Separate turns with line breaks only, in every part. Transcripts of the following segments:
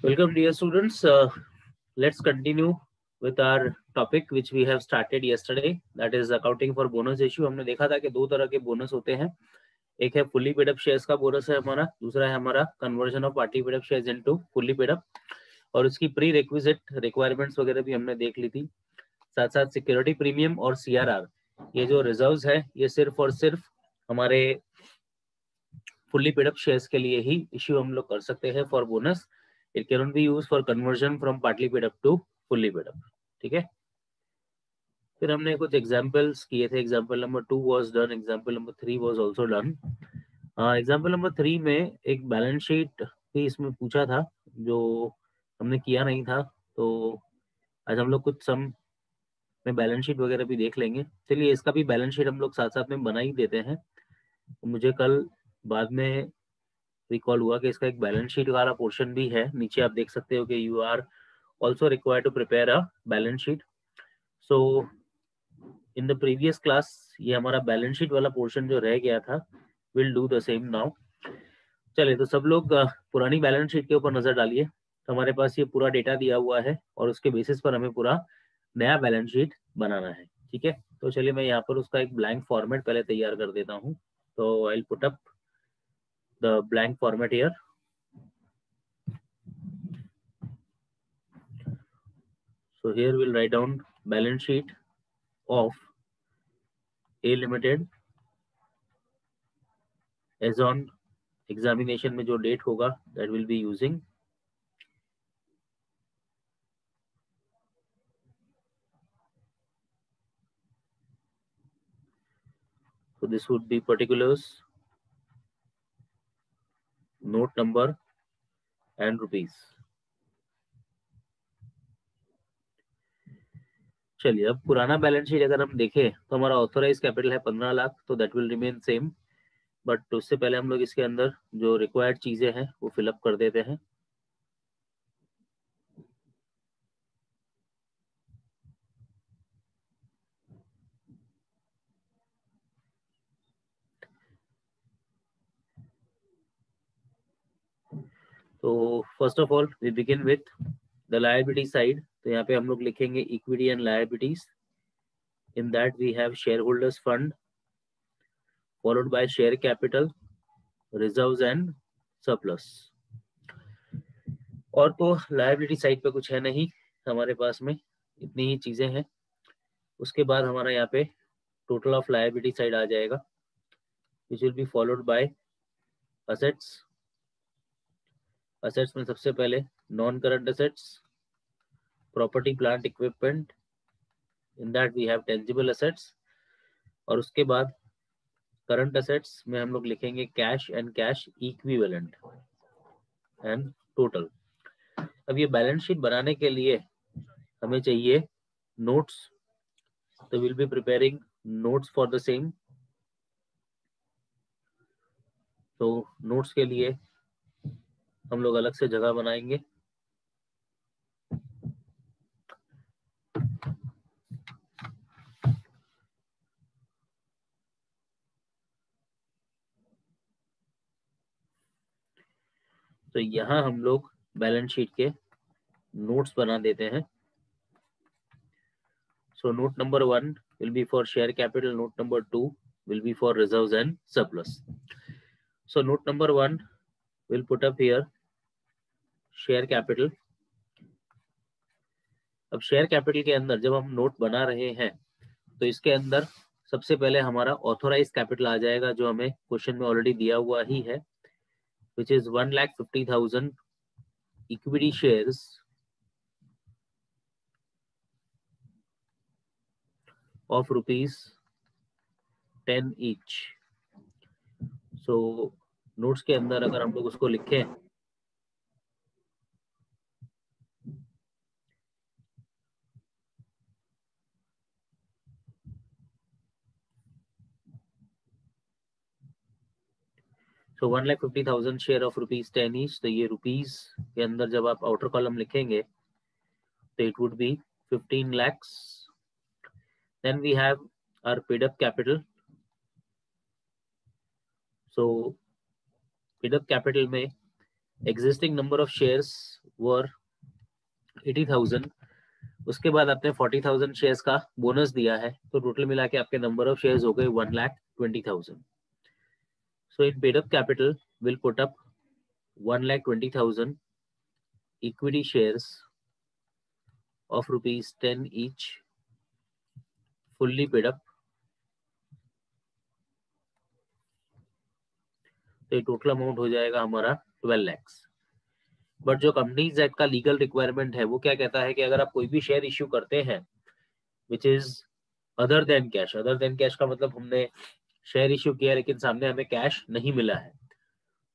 Welcome dear students. Let's continue with our topic which we have started yesterday, that is accounting for bonus issue. हमने देखा था कि दो तरह के बोनस होते हैं, एक है फुल्ली पेड अप शेयर्स का बोनस है हमारा, दूसरा है हमारा conversion of party paid up shares into fully paid up, और उसकी प्री रिक्विजिट रिक्वायरमेंट्स वगैरह भी हमने देख ली थी। साथ साथ सिक्योरिटी प्रीमियम और सीआरआर, ये जो रिजर्व्स है ये सिर्फ और सिर्फ हमारे फुल्ली पेड अप शेयर्स के लिए ही इश्यू हम लोग कर सकते हैं for bonus. It can not be used for conversion from partly paid up to fully paid up. ठीक है, फिर हमने कुछ एग्जांपल्स किए थे। Example number 2 was done, example number 3 was also done. Example number 3 में एक बैलेंस शीट भी इसमें पूछा था जो हमने किया नहीं था, तो आज हम लोग कुछ सम में बैलेंस शीट वगैरह भी देख लेंगे। चलिए इसका भी बैलेंस शीट हम लोग साथ साथ में बना ही देते हैं। मुझे कल बाद में रिकॉल हुआ कि इसका एक बैलेंस शीट वाला पोर्शन भी है। नीचे आप देख सकते हो कि you are also required to prepare a balance sheet. So in the previous class ये हमारा बैलेंस शीट वाला पोर्शन जो रह गया था, will do the same now. चलिए तो सब लोग पुरानी बैलेंस शीट के ऊपर नजर डालिए। तो हमारे पास ये पूरा डेटा दिया हुआ है और उसके बेसिस पर हमें पूरा नया बैलेंस शीट बनाना है। ठीक है, तो चलिए मैं यहाँ पर उसका एक ब्लैंक फॉर्मेट पहले तैयार कर देता हूँ। तो I will put up the blank format here. So here we'll write down balance sheet of A Limited as on examination में जो date होगा that will be using so this would be particulars, note number and rupees। चलिए अब पुराना balance sheet अगर हम देखें तो हमारा ऑथोराइज कैपिटल है 15 लाख, तो that will remain same. But उससे पहले हम लोग इसके अंदर जो रिक्वायर्ड चीजें हैं वो फिलअप कर देते हैं। तो first of all we begin with the liability side. तो यहाँ पे हम लोग लिखेंगे equity and liabilities. In that we have share holders fund followed by share capital, reserves and surplus। और तो लायबिलिटी साइड पे कुछ है नहीं हमारे पास में, इतनी ही चीजें हैं। उसके बाद हमारा यहाँ पे टोटल ऑफ लायबिलिटी साइड आ जाएगा, which will be followed by assets. Assets में सबसे पहले non current assets, property plant equipment, in that we have tangible assets. और उसके बाद करंट असेट्स में हम लोग लिखेंगे cash and cash equivalent and total. अब ये बैलेंस शीट बनाने के लिए हमें चाहिए नोट्स, तो will be preparing notes for the same. तो नोट्स के लिए हम लोग अलग से जगह बनाएंगे। तो यहाँ हम लोग बैलेंस शीट के नोट्स बना देते हैं। So note number 1 will be for share capital, note number 2 will be for reserves and surplus। So note number 1 will put up here share capital। अब शेयर कैपिटल के अंदर जब हम नोट बना रहे हैं तो इसके अंदर सबसे पहले हमारा ऑथोराइज कैपिटल आ जाएगा, जो हमें क्वेश्चन में ऑलरेडी दिया हुआ ही है, which is 1,50,000 equity shares of rupees 10 each। So notes के अंदर अगर हम लोग उसको लिखें तो 1,50,000 शेयर ऑफ रुपीज 10 ईच, तो ये रुपीज के अंदर जब आप आउटर कॉलम लिखेंगे तो it would be 15 lakhs। Then we have our paid up capital. So paid up capital में existing number of shares were 80,000, उसके बाद आपने 40,000 शेयर्स का बोनस दिया है, तो टोटल मिला के आपके नंबर ऑफ शेयर्स हो गए 1,20,000. So in paid up capital will put up 1,20,000 equity shares of rupees 10 each, fully paid up. तो ये टोटल अमाउंट हो जाएगा हमारा 12 lakhs. बट जो कंपनीज एक्ट का लीगल रिक्वायरमेंट है वो क्या कहता है कि अगर आप कोई भी शेयर इश्यू करते हैं which is other than cash का मतलब हमने शेयर इश्यू किया लेकिन सामने हमें कैश नहीं मिला है,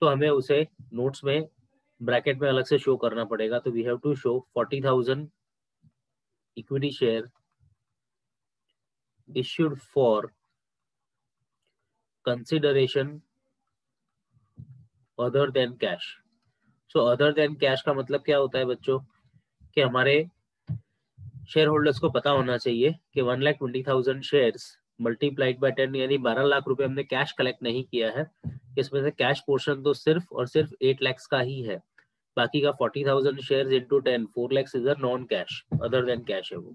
तो हमें उसे नोट्स में ब्रैकेट में अलग से शो करना पड़ेगा. तो we have to show 40,000 equity share issued for consideration other than cash. So other than cash का मतलब क्या होता है बच्चों कि हमारे शेयर होल्डर्स को पता होना चाहिए कि 1,20,000 शेयर्स मल्टीप्लाइड बाय 10 यानी 12 लाख रुपए हमने कैश कलेक्ट नहीं किया है. इसमें से कैश पोर्शन तो सिर्फ और सिर्फ 8 lakhs का ही है. बाकी का 40,000 shares into 10 4 lakhs is a non cash, other than cash है वो.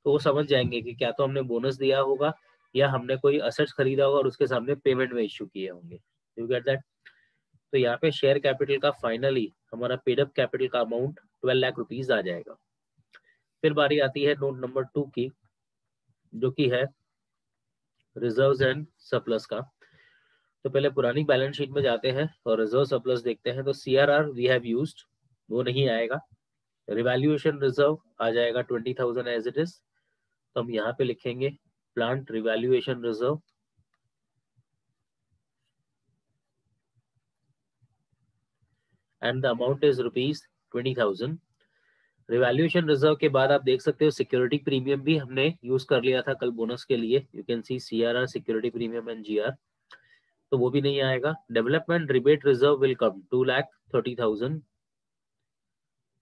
तो वो समझ जाएंगे कि क्या तो हमने बोनस दिया होगा या हमने कोई असेट्स खरीदा होगा और उसके सामने पेमेंट में इश्यू किए होंगे. You get that. तो यहाँ पे शेयर कैपिटल का फाइनली हमारा पेड अप कैपिटल का अमाउंट 12 लाख रुपीज आ जाएगा. फिर बारी आती है नोट नंबर 2 की, जो कि है रिजर्व्स एंड सरप्लस का. तो पहले पुरानी बैलेंस शीट में जाते हैं और रिजर्व सरप्लस देखते हैं. तो सीआरआर वी हैव यूज्ड, वो नहीं आएगा. रिवैल्यूएशन रिजर्व आ जाएगा 20,000 एज इट इज. तो हम यहाँ पे लिखेंगे plant revaluation reserve and the amount is ₹20,000. Revaluation reserve के बाद आप देख सकते हो सिक्योरिटी प्रीमियम भी हमने यूज कर लिया था कल बोनस के लिए. You can see CRR, security premium and GR, तो वो भी नहीं आएगा. Development rebate reserve will come 2,30,000.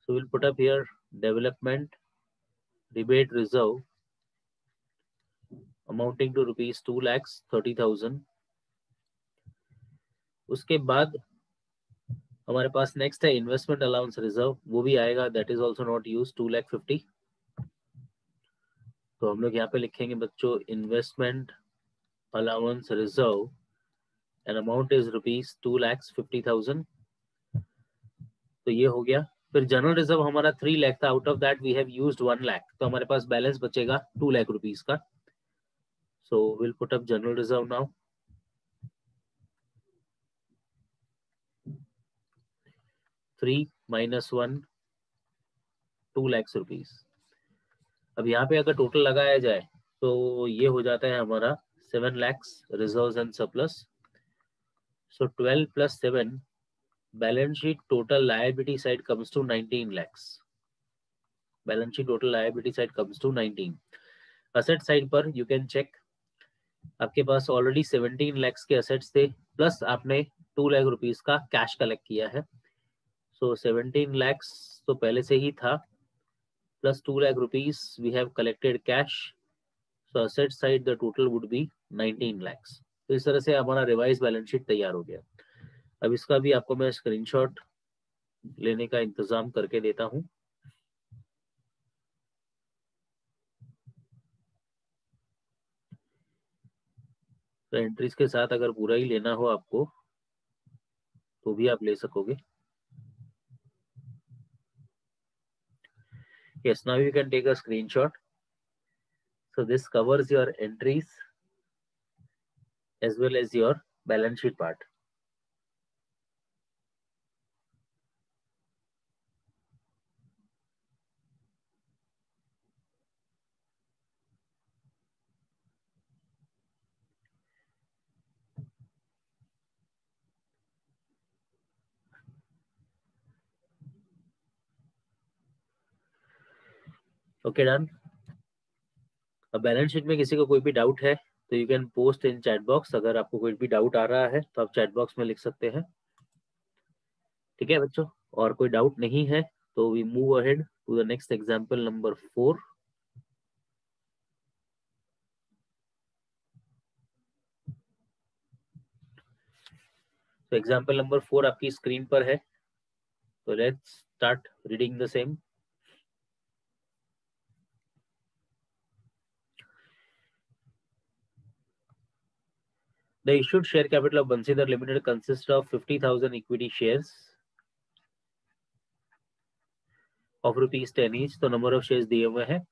So will put up here development rebate reserve amounting to rupees 2,30,000. उसके बाद हमारे पास नेक्स्ट है इन्वेस्टमेंट अलाउंस रिजर्व, वो भी आएगा. That is also not use 2,50,000. तो हम लोग यहाँ पे लिखेंगे बच्चों investment allowance reserve and amount is rupees 2,50,000. तो ये हो गया. फिर जनरल रिजर्व हमारा 3 लाख था, out of that we have used 1 lakh, तो हमारे पास बैलेंस बचेगा 2 लाख रुपीज का. So will put up general reserve now. 3 minus 1 2 lakhs rupees. अब यहाँ पे अगर टोटल लगाया जाए तो ये हो जाता है हमारा 7 lakhs reserves and surplus. So 12 plus 7 balance sheet total liability side comes to 19 lakhs. Balance sheet total liability side comes to 19. Asset side पर यू कैन चेक, आपके पास ऑलरेडी 17 lakhs के असेट्स थे, प्लस आपने 2 लाख रुपीज का cash collect किया है. सो 17 lakhs तो पहले से ही था, plus 2 lakh rupees we have collected cash. So asset side the total would be 19 lakhs. तो इस तरह से हमारा रिवाइज बैलेंस शीट तैयार हो गया. अब इसका भी आपको मैं स्क्रीनशॉट लेने का इंतजाम करके देता हूं. तो एंट्रीज के साथ अगर पूरा ही लेना हो आपको तो भी आप ले सकोगे. Yes, now you can take a screenshot. So this covers your entries as well as your balance sheet part. Okay, done. अब बैलेंस शीट में किसी को कोई भी डाउट है तो you can post in chat box. अगर आपको कोई भी डाउट आ रहा है तो आप चैट बॉक्स में लिख सकते हैं. ठीक है बच्चों, और कोई डाउट नहीं है तो we move ahead to the next example number 4. तो एग्जांपल नंबर 4 आपकी स्क्रीन पर है. So let's start reading the same. The issued share capital of Bansidhar Limited consists of 50,000 equity shares of rupees 10 each. तो number of shares दिए हुए हैं.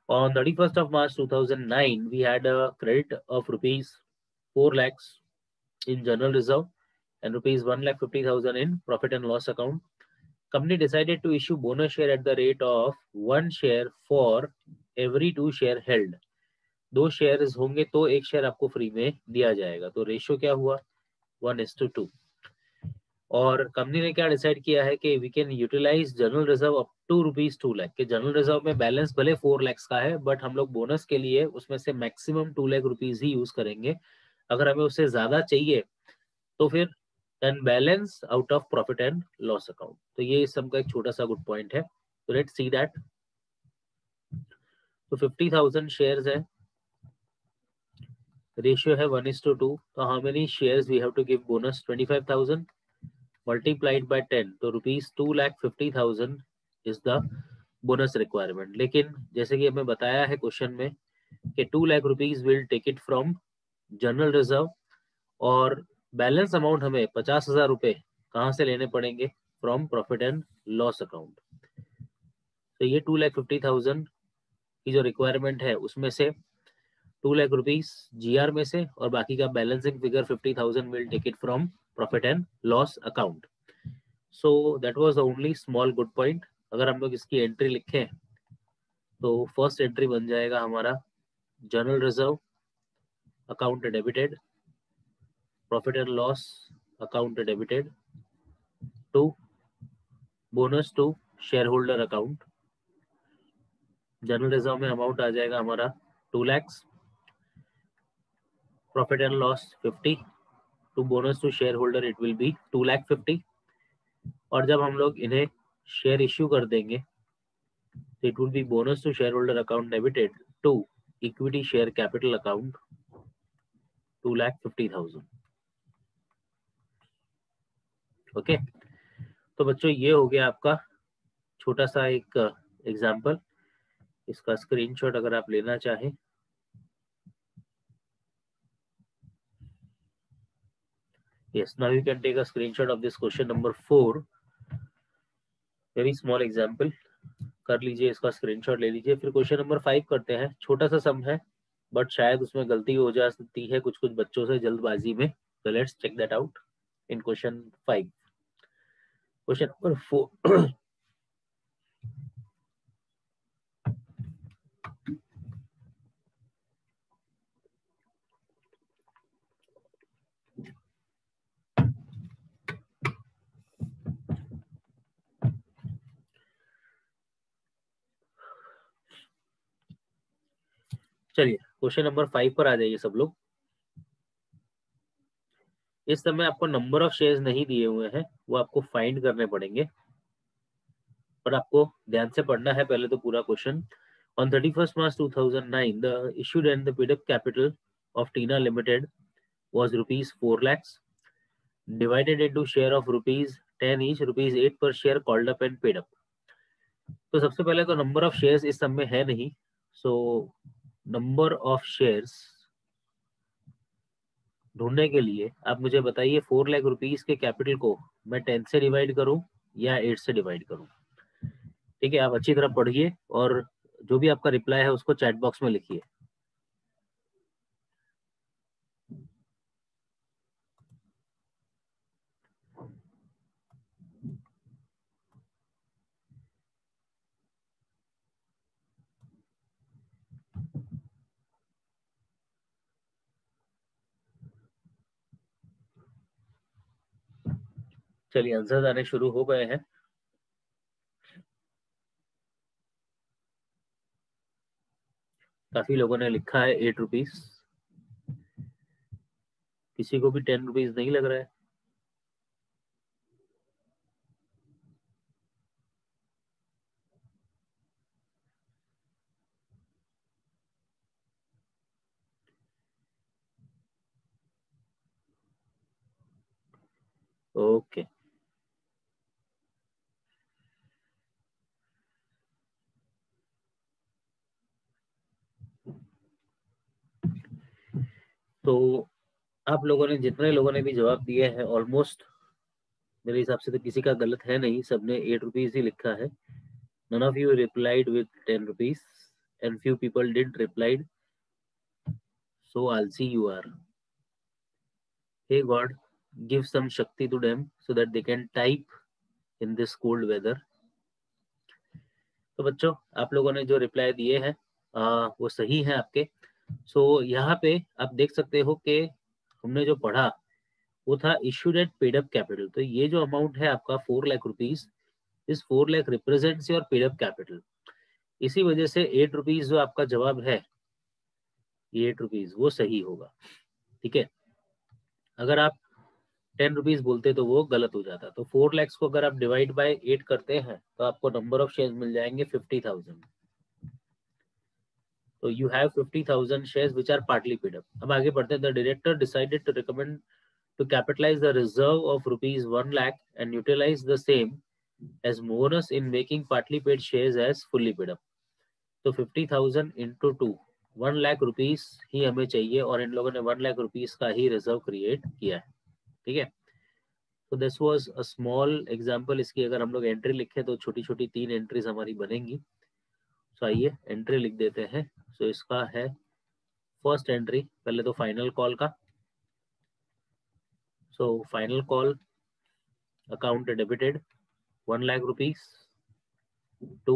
On 31st of March 2009, we had a credit of rupees 4 lakhs in general reserve and rupees 1,50,000 in profit and loss account. Company decided to issue bonus share at the rate of 1 share for every 2 share held. 2 shares होंगे तो 1 share आपको free में दिया जाएगा. तो ratio क्या हुआ? 1:2. और कंपनी ने क्या डिसाइड किया है कि we can utilize general reserve up to ₹2 lakh के जनरल रिजर्व में बैलेंस भले 4 लाख का है, बट हम लोग बोनस के लिए उसमें से मैक्सिमम 2 लाख रुपीज ही यूज करेंगे. अगर हमें उससे ज्यादा चाहिए तो फिर then balance out of profit and loss account. तो ये इस सब का एक छोटा सा गुड पॉइंट है. तो लेट्स सी दैट. तो 50,000 शेयर्स है, रेशियो है 1:2. तो how many shares we have to give bonus? 25,000 multiplied by 10. तो ₹2,50,000 इज द बोनस रिक्वायरमेंट. लेकिन जैसे कि हमें बताया है क्वेश्चन में कि 2 lakh rupees will take it from general reserve और बैलेंस अमाउंट हमें 50,000 रुपए कहाँ से लेने पड़ेंगे? From profit and loss account. तो ये 2,50,000 की जो रिक्वायरमेंट है उसमें से 2 लाख रुपीज जीआर में से और बाकी का balancing figure 50,000 will take it from profit and loss account. So that was the only small good point. अगर हम लोग इसकी एंट्री लिखें तो फर्स्ट एंट्री बन जाएगा हमारा general reserve account debited, profit and loss account debited, to bonus to share holder account. General reserve में अमाउंट आ जाएगा हमारा 2 lakhs, profit and loss 50, to bonus to share holder it will be 2,50,000. और जब हम लोग इन्हें शेयर इश्यू कर देंगे तो it will be bonus to share holder account debited to equity share capital account 2,50,000. Okay. तो बच्चों ये हो गया आपका छोटा सा एक एग्जाम्पल. इसका स्क्रीनशॉट अगर आप लेना चाहें. Yes, now you can take a screenshot of this question number 4. Very small example. कर लीजिए, इसका स्क्रीनशॉट ले लीजिए. फिर क्वेश्चन नंबर 5 करते हैं. छोटा सा सम है बट शायद उसमें गलती हो जा सकती है कुछ कुछ बच्चों से जल्दबाजी में. तो let's check that out in question 5. Question number 4. चलिए क्वेश्चन नंबर 5 पर आ जाइए सब लोग. इस समय आपको नंबर ऑफ शेयर्स नहीं दिए हुए हैं, वो आपको फाइंड करने पड़ेंगे, पर आपको ध्यान से पढ़ना है पहले तो पूरा question. On 31st March 2009, the issued and the paid up capital of Tina Limited was rupees 4 lakhs divided into share of rupees 10 each, rupees 8 per share called up and paid up. तो सबसे पहले तो number of shares इस सब में है नहीं. So number of shares ढूंढने के लिए आप मुझे बताइए 4 लाख रुपीज के कैपिटल को मैं 10 से डिवाइड करूं या 8 से डिवाइड करूं. ठीक है, आप अच्छी तरह पढ़िए और जो भी आपका रिप्लाई है उसको चैट बॉक्स में लिखिए. चलिए आंसर आने शुरू हो गए हैं. काफी लोगों ने लिखा है 8 रुपीज. किसी को भी 10 रुपीज नहीं लग रहा है. ओके. तो आप लोगों ने, जितने लोगों ने भी जवाब दिए हैं, ऑलमोस्ट मेरे हिसाब से तो किसी का गलत है नहीं, सबने 8 रुपीज ही लिखा है. None of you replied with 10 rupees and few people did replied. So Alsi you are. Hey God, give some Shakti to them so that they can type in this cold weather. तो बच्चों, आप लोगों ने जो reply दिए हैं वो सही है आपके. सो यहाँ पे आप देख सकते हो कि हमने जो पढ़ा वो था issued at paid up capital. तो ये जो अमाउंट है आपका 4 लाख रुपीज, इस 4 lakh represents your paid up capital. इसी वजह से 8 रुपीज जो आपका जवाब है, ये 8 रुपीज वो सही होगा. ठीक है. अगर आप 10 रुपीज बोलते तो वो गलत हो जाता. तो 4 लैक्स को अगर आप डिवाइड बाय 8 करते हैं तो आपको नंबर ऑफ शेयर्स मिल जाएंगे 50,000. तो you have 50,000 shares which are partly paid up. अब आगे बढ़ते हैं. The director decided to recommend to capitalize the reserve of rupees 1 lakh and utilize the same as bonus in making partly paid shares as fully paid up. तो 50,000 into 2, 1 lakh rupees ही हमें चाहिए और इन लोगों ने 1 लाख रुपीस का ही रिजर्व क्रिएट किया है. ठीक है. तो this was a small example. इसकी अगर हम लोग एंट्री लिखें तो छोटी छोटी 3 एंट्रीज हमारी बनेंगी. तो आइए एंट्री लिख देते हैं. सो इसका है फर्स्ट एंट्री, पहले तो फाइनल कॉल का. So final call account debited 1 lakh rupees to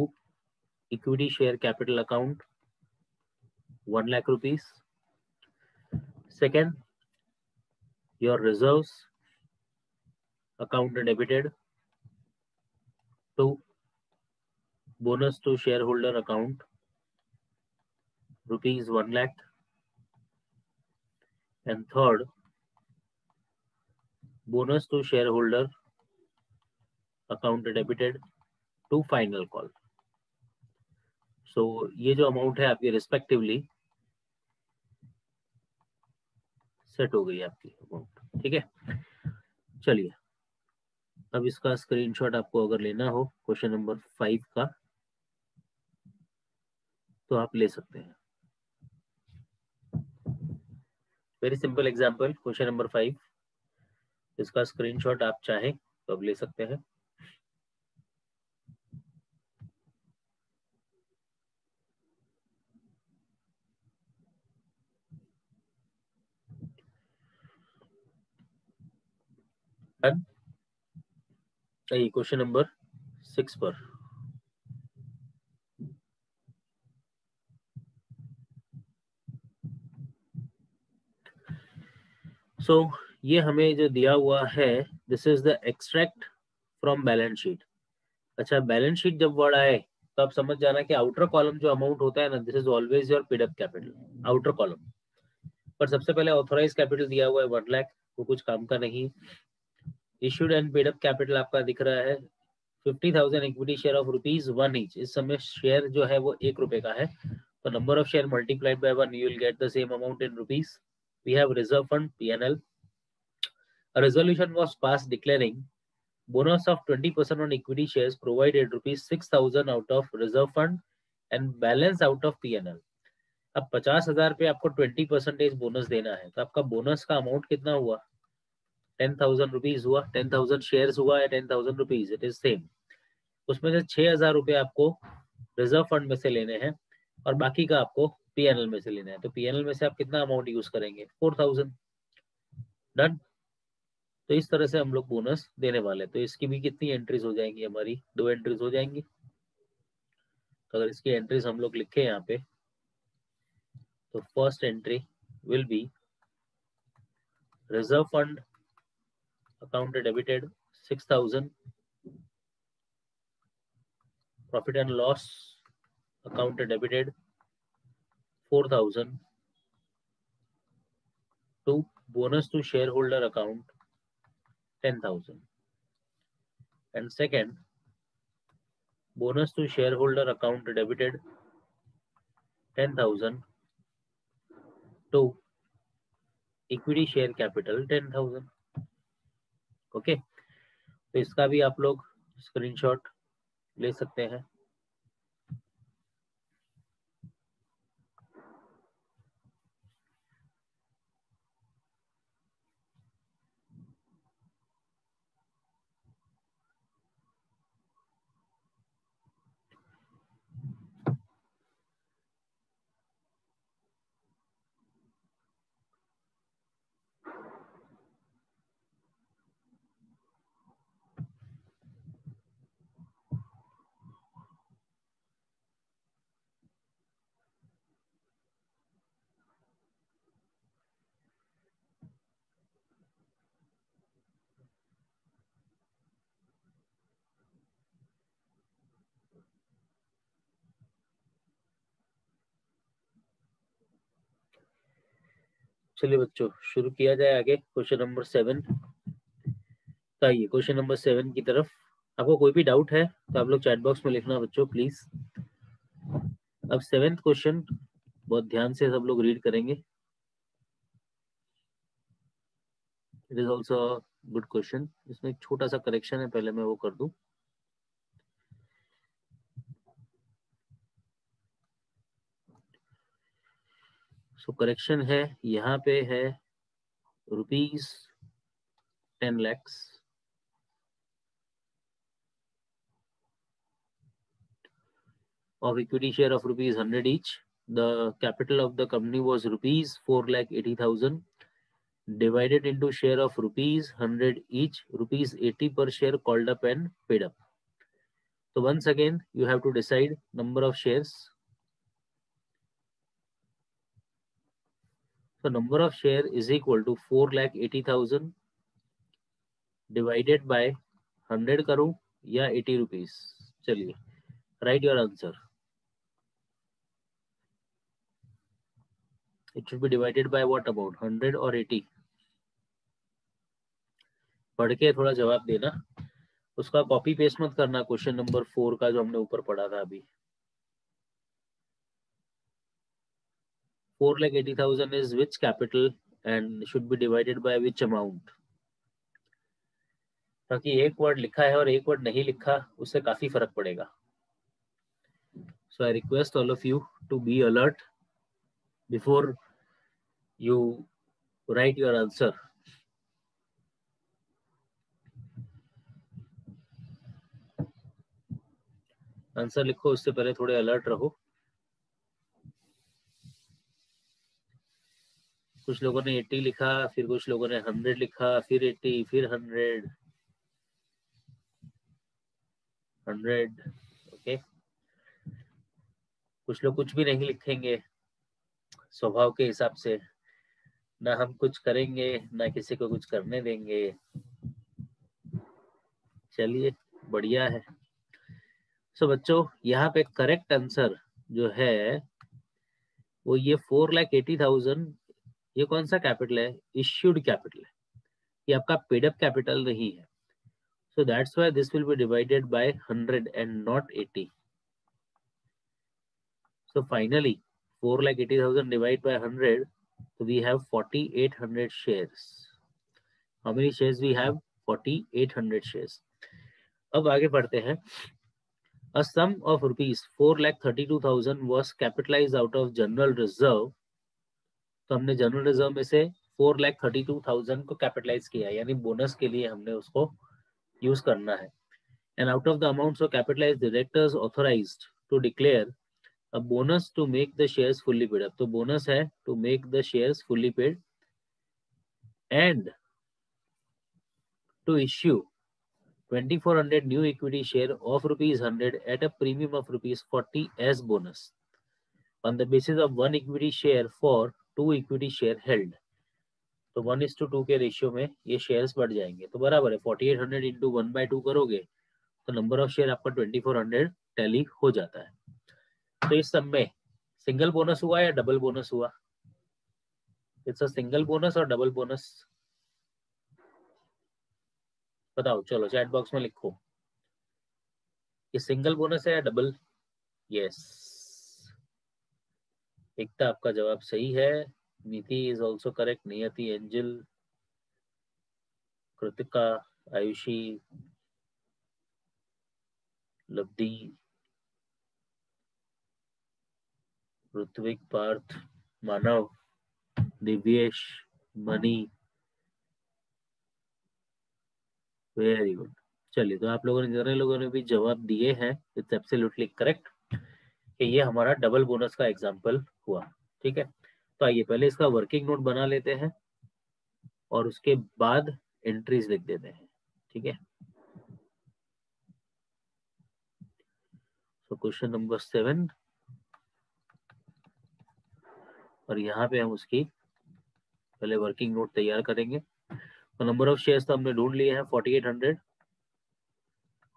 equity share capital account 1 lakh rupees. Second, your reserves account debited to bonus to shareholder account rupees 1 lakh. And third, bonus to shareholder account debited to final call. So ये जो amount है आपकी respectively set हो गई आपकी amount. ठीक है. चलिए, अब इसका स्क्रीनशॉट आपको अगर लेना हो क्वेश्चन नंबर 5 का तो आप ले सकते हैं. Very simple example, question number 5. इसका स्क्रीनशॉट आप चाहें तो अब ले सकते हैं. क्वेश्चन नंबर 6 पर. सो ये हमें जो दिया हुआ है, this is the extract from balance sheet. अच्छा, बैलेंस शीट जब वर्ड आए तो आप समझ जाना कि आउटर कॉलम जो अमाउंट होता है ना, this is always your paid up capital, outer column. पर सबसे पहले ऑथराइज कैपिटल दिया हुआ है 1 लाख, वो कुछ काम का नहीं. Issued and paid up capital आपका दिख रहा है 50,000 equity share of rupees 1 each. इस समय शेयर जो है वो 1 रुपए का है. तो number of share multiplied by 1, you will get the same amount in rupees. We have reserve fund PNL. A resolution was passed declaring bonus of 20% on equity shares provided rupees 6,000 out of reserve fund and balance out of PNL. अब 50,000 पे आपको 20% bonus देना है. तो आपका bonus का amount कितना हुआ? 10,000 रुपीज हुआ. 10,000 शेयर्स हुआ या 10,000 रुपीज, इट इज सेम. उसमें से 6,000 रुपए आपको रिजर्व फंड में से लेने हैं और बाकी का आपको PNL में से लेना है. तो PNL में से आप कितना अमाउंट यूज करेंगे? 4,000. डन. तो इस तरह से हम लोग बोनस देने वाले. तो इसकी भी कितनी एंट्रीज हो जाएंगी? हमारी 2 एंट्रीज हो जाएंगी. तो अगर इसकी एंट्रीज हम लोग लिखे यहाँ पे, तो first entry will B reserve fund account debited 6,000, profit and loss account debited 4,000, to bonus to shareholder account 10,000. And second, bonus to shareholder account debited 10,000 to equity share capital 10,000. Okay. तो इसका भी आप लोग स्क्रीनशॉट ले सकते हैं. चलिए बच्चों शुरू किया जाए आगे क्वेश्चन नंबर 7। तो आइए क्वेश्चन नंबर 7 की तरफ। आपको कोई भी डाउट है तो आप लोग चैट बॉक्स में लिखना बच्चों प्लीज। अब 7th क्वेश्चन बहुत ध्यान से सब लोग रीड करेंगे। It is also good question. इसमें एक छोटा सा करेक्शन है, पहले मैं वो कर दूं। सो करेक्शन है, यहाँ पे है ₹10 lakhs of equity share of ₹100 each. The capital of the company was ₹4,80,000 divided into share of ₹100 each, ₹80 per share called up and paid up. So once again you have to decide number of shares. So number of share is equal to 4,80,000 divided by 100 करूं या 80 rupees। चलिए write your answer. It should be divided by what amount, 100 or 80? पढ़ के थोड़ा जवाब देना, उसका copy paste मत करना। क्वेश्चन नंबर 4 का जो हमने ऊपर पढ़ा था अभी, 4,80,000 is which capital and should be divided by which amount? ताकि एक वर्ड लिखा है और एक वर्ड नहीं लिखा उससे काफी फर्क पड़ेगा। So I request all of you to be alert before you write your answer. Answer लिखो उससे पहले थोड़े अलर्ट रहो। कुछ लोगों ने 80 लिखा, फिर कुछ लोगों ने 100 लिखा, फिर 80, फिर 100 ओके। कुछ लोग कुछ भी नहीं लिखेंगे स्वभाव के हिसाब से, ना हम कुछ करेंगे ना किसी को कुछ करने देंगे। चलिए बढ़िया है। सो बच्चों यहाँ पे करेक्ट आंसर जो है वो ये 4,80,000, ये कौन सा कैपिटल है? इश्यूड कैपिटल है, ये आपका पेड अप कैपिटल नहीं है। So that's why this will be divided by 100 and not 80। So finally 4,80,000 divide by 100, so we have 4,800 shares. How many shares we have? 4,800 shares. अब आगे बढ़ते हैं। A sum of ₹4,32,000 was capitalized out of general reserve. तो हमने general reserve में से 4,32,000 को capitalise किया, यानी बोनस के लिए हमने उसको यूज करना है। And out of the amount so capitalized, directors authorized to declare a bonus to make the shares fully paid up. तो बोनस है to make the shares fully paid and to issue 2,400 new equity share of ₹100 at a premium of ₹40 as bonus on the basis of 1 equity share for 2 equity share held. तो 1:2 के ratio में ये shares बढ़ जाएंगे, तो बराबर है 4,800 into 1/2 करोगे तो नंबर ऑफ शेयर आपका 2,400 टैली हो जाता है। तो इस सब में सिंगल बोनस हुआ या डबल बोनस हुआ? इट्स अ सिंगल बोनस और डबल बोनस, बताओ चलो चैट बॉक्स में लिखो, ये सिंगल बोनस है या डबल? यस, एकता आपका जवाब सही है। नीति इज ऑल्सो करेक्ट, नियति, एंजल, कृतिका, आयुषी, लब्धी, ऋत्विक, पार्थ, मानव, दिव्येश, मनी, वेरी गुड। चलिए तो आप लोगों ने, जितने लोगों ने भी जवाब दिए हैं, इट्स एब्सोल्युटली करेक्ट कि ये हमारा डबल बोनस का एग्जांपल हुआ। ठीक है, तो आइए पहले इसका वर्किंग नोट बना लेते हैं और उसके बाद एंट्रीज लिख देते हैं। ठीक है, तो क्वेश्चन नंबर 7 और यहाँ पे हम उसकी पहले वर्किंग नोट तैयार करेंगे। तो नंबर ऑफ शेयर्स तो हमने ढूंढ लिए हैं 4,800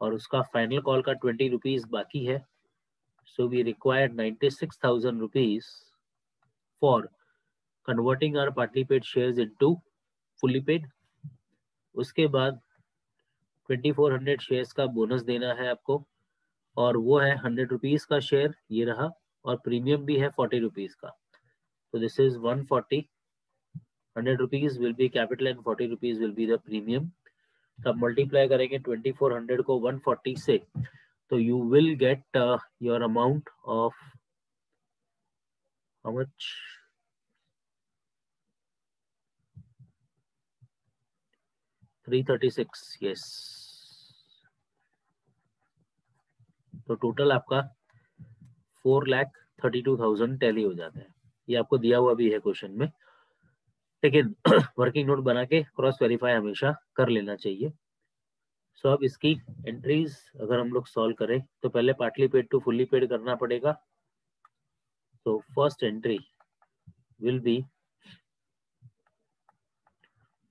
और उसका फाइनल कॉल का 20 रुपीज बाकी है। So we required 96,000 rupees for converting our partly paid shares into fully paid. उसके बाद 2400 शेयर्स का बोनस देना है आपको, और वो है 100 रुपीज का शेयर, ये रहा, और प्रीमियम भी है 40 रुपीज का। तो this is 140, 100 rupees will be capital and 40 rupees will be the premium. तब मल्टीप्लाई करेंगे 2400 को 140 से, तो you will get your amount of how much, 336, yes. तो टोटल आपका 4,32,000 टैली हो जाता है। ये आपको दिया हुआ भी है क्वेश्चन में, लेकिन वर्किंग नोट बना के क्रॉस वेरीफाई हमेशा कर लेना चाहिए। सो अब इसकी एंट्रीज अगर हम लोग सॉल्व करें तो पहले partly paid to fully paid करना पड़ेगा। तो first entry will be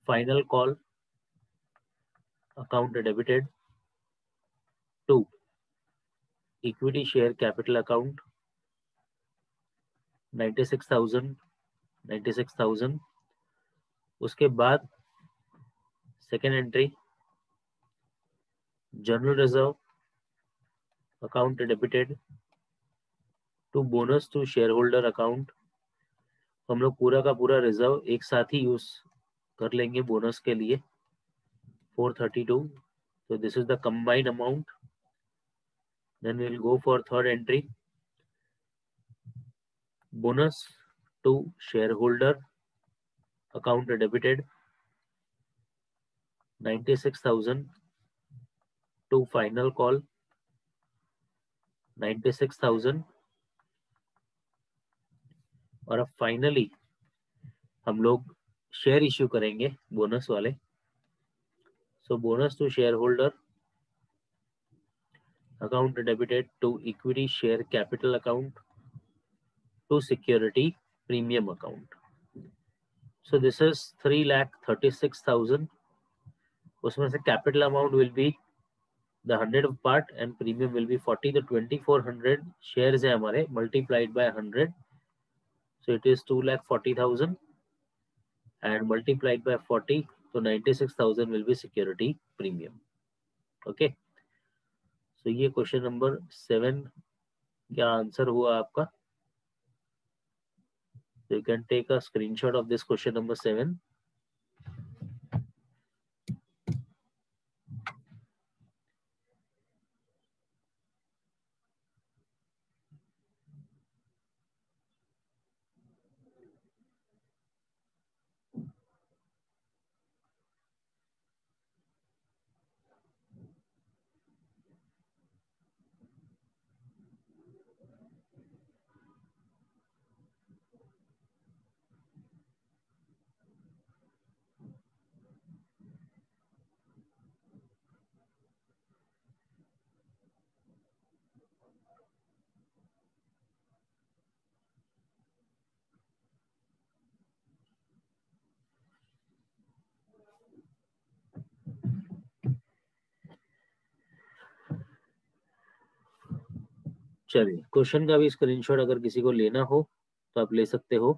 final call account debited to equity share capital account 96,000। उसके बाद second entry general reserve account debited to bonus to share holder account. हम लोग पूरा का पूरा रिजर्व एक साथ ही यूज कर लेंगे बोनस के लिए, 432। So this is the combined amount. Then we will go for third entry, bonus to shareholder account debited 96,000 to final call 96,000। और अब फाइनली हम लोग शेयर इश्यू करेंगे बोनस वाले। So bonus to share holder account debited to equity share capital account to security premium account. So this is 3,36,000। उसमें से capital amount will be the 100 part and premium will be 40। the 2400 shares है हमारे, multiplied by 100, so it is 2,40,000 and multiplied by 40, so 96,000 will be security premium। okay, so ये question number 7 क्या answer हुआ आपका। so you can take a screenshot of this question number 7। चलिए, question का भी screenshot अगर किसी को लेना हो तो आप ले सकते हो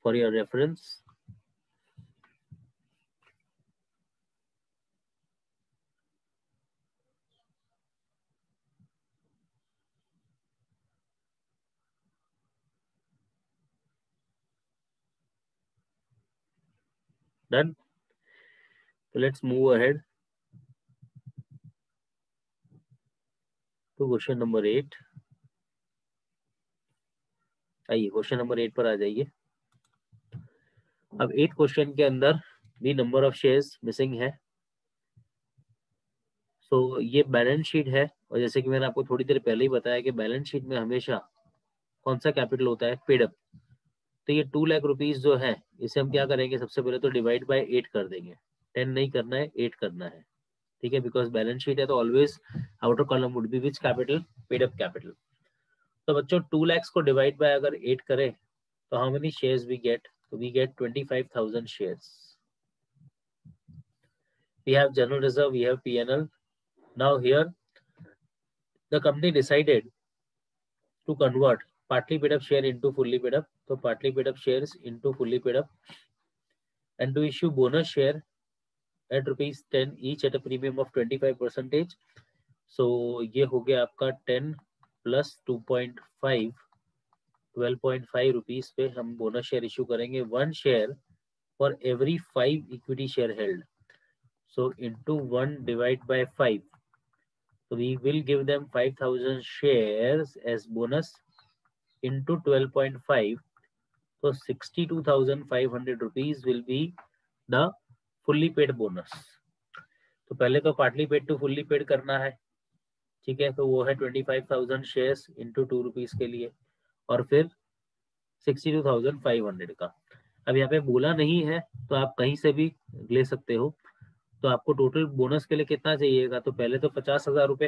for your reference. Done, so let's move ahead to question number 8। आइए क्वेश्चन नंबर 8 पर आ जाइए। अब 8 क्वेश्चन के अंदर भी नंबर ऑफ शेयर्स मिसिंग है। सो ये बैलेंस शीट है, और जैसे कि मैंने आपको थोड़ी देर पहले ही बताया कि बैलेंस शीट में हमेशा कौन सा कैपिटल होता है, पेड अप। तो ये 2 लाख रुपीज जो है, इसे हम क्या करेंगे, सबसे पहले तो डिवाइड बाय 8 कर देंगे। 10 नहीं करना है, 8 करना है, ठीक है, बिकॉज बैलेंस शीट है तो always outer column would be which capital, paid up capital. तो बच्चों 2 lakhs को डिवाइड बाय अगर 8 करें तो how many shares we get, तो we get 25,000 shares। We have general reserve, we have P&L। Now here the company decided to convert partly paid up share into fully paid up, तो partly paid up shares into fully paid up, and to issue bonus share at ₹10 each at a premium of 25%. So ये हो गया आपका 10 plus 2.5 12.5 rupees पे हम bonus share issue करेंगे, 1 share for every 5 equity share held. So into 1 divide by 5. So we will give them 5,000 shares as bonus into 12.5. So 62,500 rupees will be the fully paid bonus. तो पहले तो partly paid to fully paid करना है, ठीक है, तो वो है 25,000 शेयर्स इंटू 2 रुपीज के लिए, और फिर 62,500 का. अब यहाँ पे बोला नहीं है तो आप कहीं से भी ले सकते हो. तो आपको टोटल बोनस के लिए कितना चाहिएगा, तो पहले तो 50,000 रुपए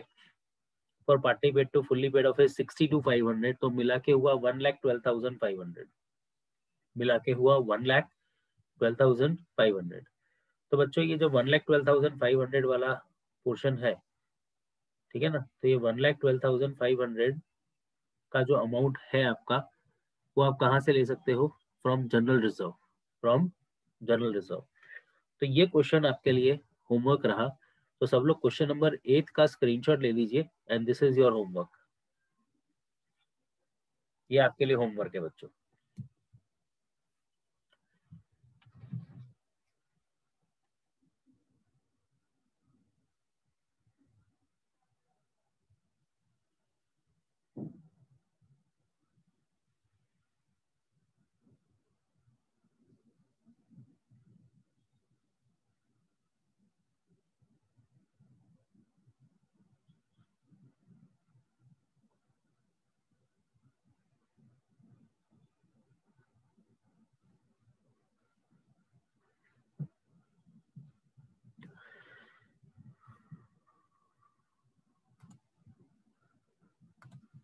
for partly paid to fully paid of 62,500, तो मिला के हुआ 1,12,500, मिला के हुआ 1,12,500. तो बच्चों ये जो 1,12,500 वाला पोर्शन है, ठीक है ना, तो ये 1,12,500 का जो अमाउंट है आपका, वो आप कहाँ से ले सकते हो, from general reserve, from general reserve. तो ये क्वेश्चन आपके लिए होमवर्क रहा. तो सब लोग क्वेश्चन नंबर 8 का स्क्रीनशॉट ले लीजिए, and this is your homework. ये आपके लिए होमवर्क है बच्चों.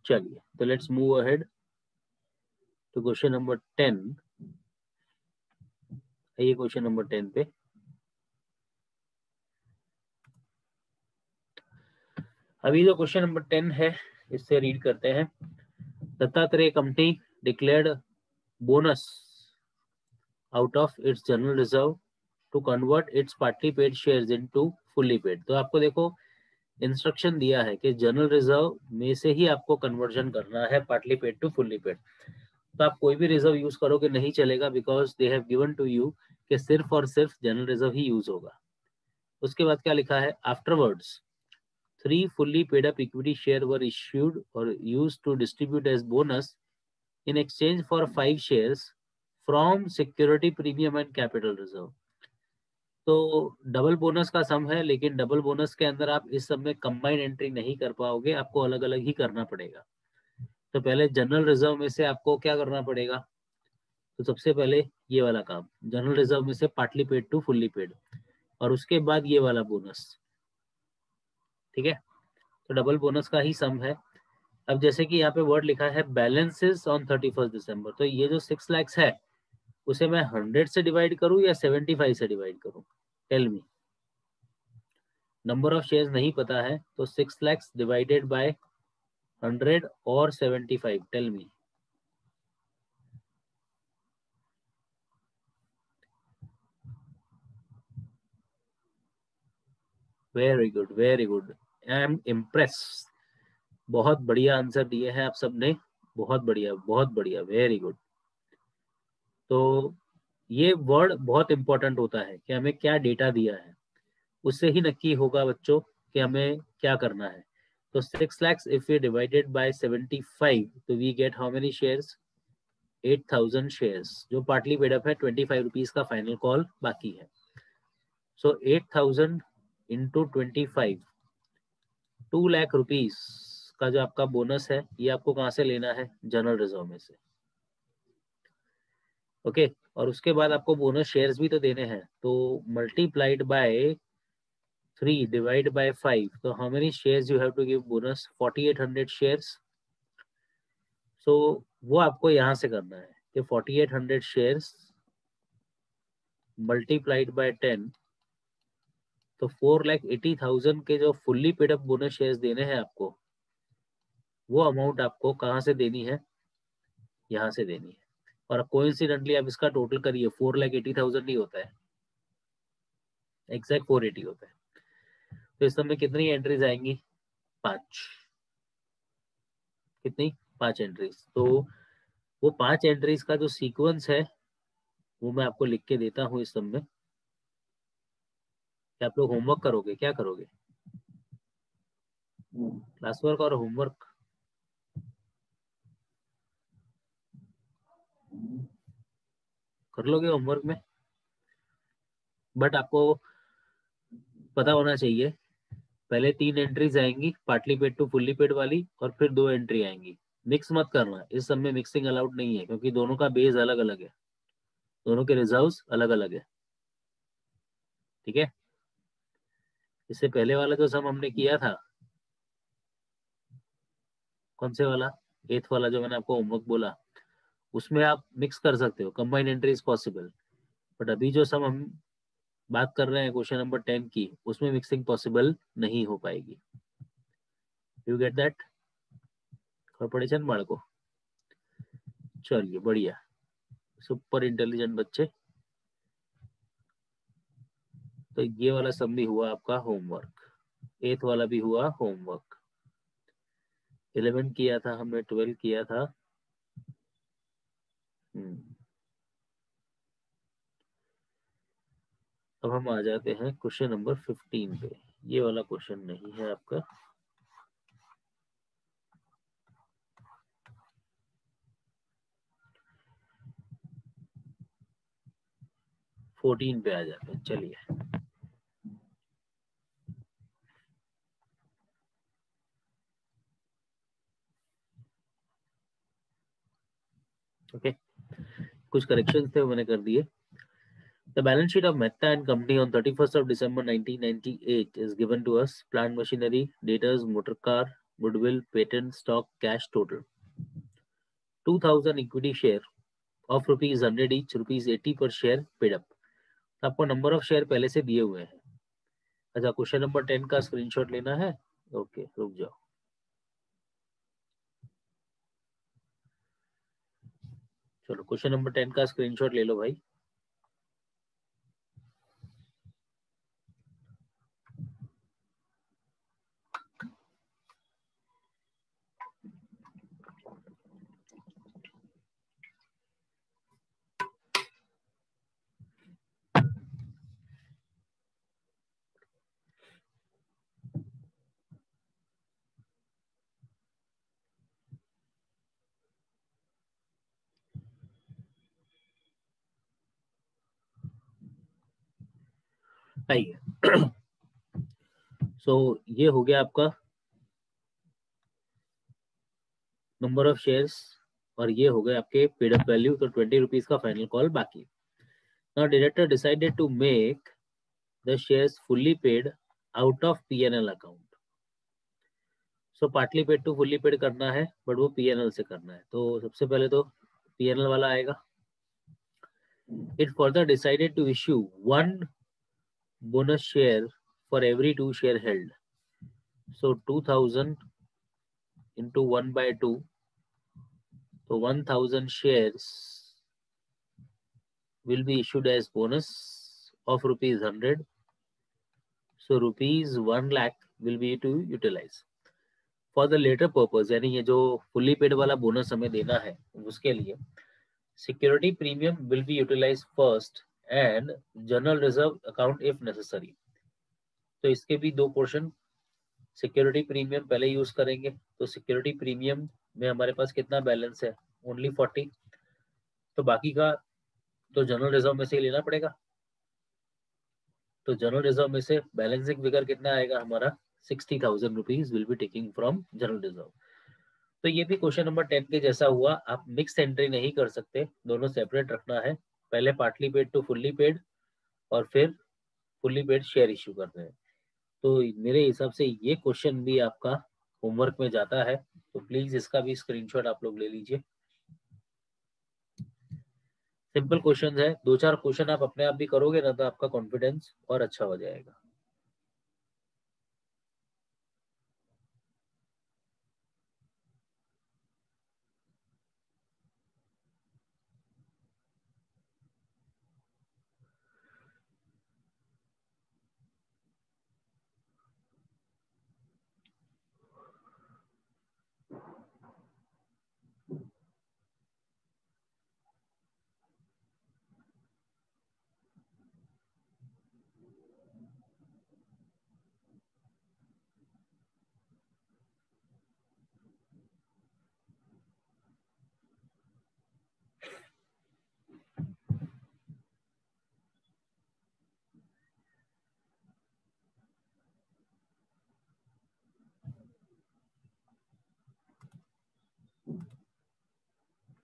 चलिए, तो let's move ahead to question number 10. ये क्वेश्चन नंबर 10 पे अभी जो क्वेश्चन नंबर 10 है, इससे रीड करते हैं. Dattatreya company declared bonus out of its general reserve to convert its partly paid shares into fully paid. तो आपको देखो इंस्ट्रक्शन दिया है कि जनरल रिजर्व में से ही आपको कन्वर्जन करना है partly paid to fully paid. तो आप कोई भी रिजर्व यूज करोगे नहीं चलेगा, because they have given to you कि सिर्फ और सिर्फ जनरल रिजर्व ही यूज होगा. उसके बाद क्या लिखा है, afterwards 3 fully paid up equity share were issued or used to distribute as bonus in exchange for 5 shares from security premium and capital reserve. तो डबल बोनस का सम है, लेकिन डबल बोनस के अंदर आप इस सब में कंबाइंड एंट्री नहीं कर पाओगे, आपको अलग अलग ही करना पड़ेगा. तो पहले जनरल रिजर्व में से आपको क्या करना पड़ेगा, तो सबसे पहले ये वाला काम, जनरल रिजर्व में से partly paid to fully paid, और उसके बाद ये वाला बोनस, ठीक है. तो डबल बोनस का ही सम है. अब जैसे कि यहाँ पे वर्ड लिखा है बैलेंसेस ऑन 31 दिसंबर, तो ये जो 6 लाख है उसे मैं 100 से डिवाइड करूं या 75 से डिवाइड करूं, tell me. Number of shares नहीं पता है, तो 6 लाख डिवाइडेड बाय 100 और 75, tell me. Very good, very good, I am impress. बहुत बढ़िया आंसर दिए हैं आप सबने, बहुत बढ़िया, बहुत बढ़िया, वेरी गुड. तो ये वर्ड बहुत इंपॉर्टेंट होता है कि हमें क्या डेटा दिया है, उससे ही नक्की होगा बच्चों कि हमें क्या करना है. तो 6 lakhs if we divided by 75, तो we get how many shares, 8,000 shares, जो पार्टली पेड अप है. 25 रुपीज का फाइनल कॉल बाकी है. सो 8,000 इंटू 25, 2 लाख रुपीज का जो आपका बोनस है, ये आपको कहाँ से लेना है, जनरल रिजर्व में से. ओके, और उसके बाद आपको बोनस शेयर्स भी तो देने हैं, तो multiplied by 3 divided by 5, so how many shares you have to give bonus, 4800 shares. So वो आपको यहाँ से करना है कि 4800 shares multiplied by 10, तो 4,80,000 के जो fully paid up bonus shares देने हैं आपको, वो अमाउंट आपको कहाँ से देनी है, यहाँ से देनी है। और कोइंसिडेंटली आप इसका टोटल करिए, 4,80,000 नहीं होता है, एग्जैक्ट 480 होता है। तो इस समय कितनी एंट्रीज आएंगी? 5। कितनी? 5 एंट्रीज। तो वो 5 एंट्रीज का जो सीक्वेंस है वो मैं आपको लिख के देता हूँ इस समय। क्या आप लोग होमवर्क करोगे? क्या करोगे? क्लास वर्क और होमवर्क कर लोगे होमवर्क में? बट आपको पता होना चाहिए, पहले 3 एंट्रीज आएंगी partly paid to fully paid वाली, और फिर 2 एंट्री आएंगी। मिक्स मत करना, इस सब में मिक्सिंग अलाउड नहीं है, क्योंकि दोनों का बेस अलग अलग है, दोनों के रिजर्व्स अलग अलग है। ठीक है? इससे पहले वाला जो सम हमने किया था, कौन से वाला? 8th वाला जो मैंने आपको होमवर्क बोला, उसमें आप मिक्स कर सकते हो, combine entry is possible. But अभी जो सम हम बात कर रहे हैं क्वेश्चन नंबर 10 की, उसमें मिक्सिंग पॉसिबल नहीं हो पाएगी। You get that? और पढ़े चंद बाड़ को? चलिए बढ़िया, सुपर इंटेलिजेंट बच्चे। तो ये वाला सम भी हुआ आपका होमवर्क, 8th वाला भी हुआ होमवर्क। 11 किया था हमने, 12 किया था। अब हम आ जाते हैं क्वेश्चन नंबर 15 पे। ये वाला क्वेश्चन नहीं है आपका, 14 पे आ जाते हैं। चलिए, ओके। कुछ करेक्शंस थे वो मैंने कर दिए। The balance sheet of Mehta and Company on 31st of December 1998 is given to us. Plant machinery, debtors, motor car, goodwill, patent, stock, cash total. 2000 equity share of rupees 100 each, rupees 80 per share paid up. आपको number of share पहले से दिए हुए हैं। अच्छा, question number 10 का screenshot लेना है? ओके, रुक जाओ। चलो, क्वेश्चन नंबर 10 का स्क्रीनशॉट ले लो भाई। आइए। सो ये हो गया आपका नंबर ऑफ शेयर्स, और ये हो गए आपके पेड अप वैल्यू। तो 20 रुपीज का फाइनल कॉल बाकी। Now director decided to make the shares fully paid out of PNL account. So partly paid to fully paid करना है, बट वो पीएनएल से करना है। तो सबसे पहले तो पीएनएल वाला आएगा। It further decided to issue 1 bonus share for every 2 share held. So 2000 into 1 by 2, so 1000 shares will be issued as bonus of rupees 100. So rupees 1 lakh will be to utilize for the later purpose, यानी ये जो fully paid वाला bonus हमें देना है उसके लिए security premium will be utilized first and general reserve account if necessary. तो इसके भी 2 पोर्शन, सिक्योरिटी प्रीमियम पहले यूज करेंगे। तो सिक्योरिटी प्रीमियम में हमारे पास कितना बैलेंस है? ओनली 40। तो बाकी का तो जनरल रिजर्व में से ही लेना पड़ेगा। तो जनरल रिजर्व में से बैलेंसिंग फिगर कितना आएगा हमारा? 60,000 rupees will be taking from general reserve. तो ये भी क्वेश्चन नंबर 10 के जैसा हुआ। आप मिक्स एंट्री नहीं कर सकते, दोनों सेपरेट रखना है। पहले partly paid to fully paid, और फिर फुल्ली पेड शेयर इश्यू करते हैं। तो मेरे हिसाब से ये क्वेश्चन भी आपका होमवर्क में जाता है, तो प्लीज इसका भी स्क्रीनशॉट आप लोग ले लीजिए। सिंपल क्वेश्चन है, 2-4 क्वेश्चन आप अपने आप भी करोगे ना तो आपका कॉन्फिडेंस और अच्छा हो जाएगा।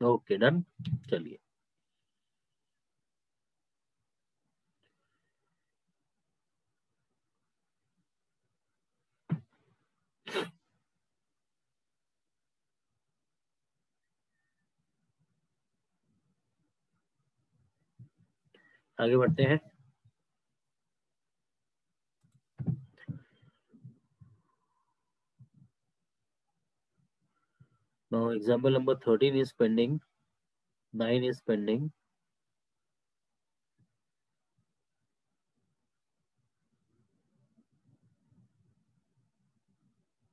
Okay done. चलिए आगे बढ़ते हैं। Now example number 13 is pending, 9 is pending.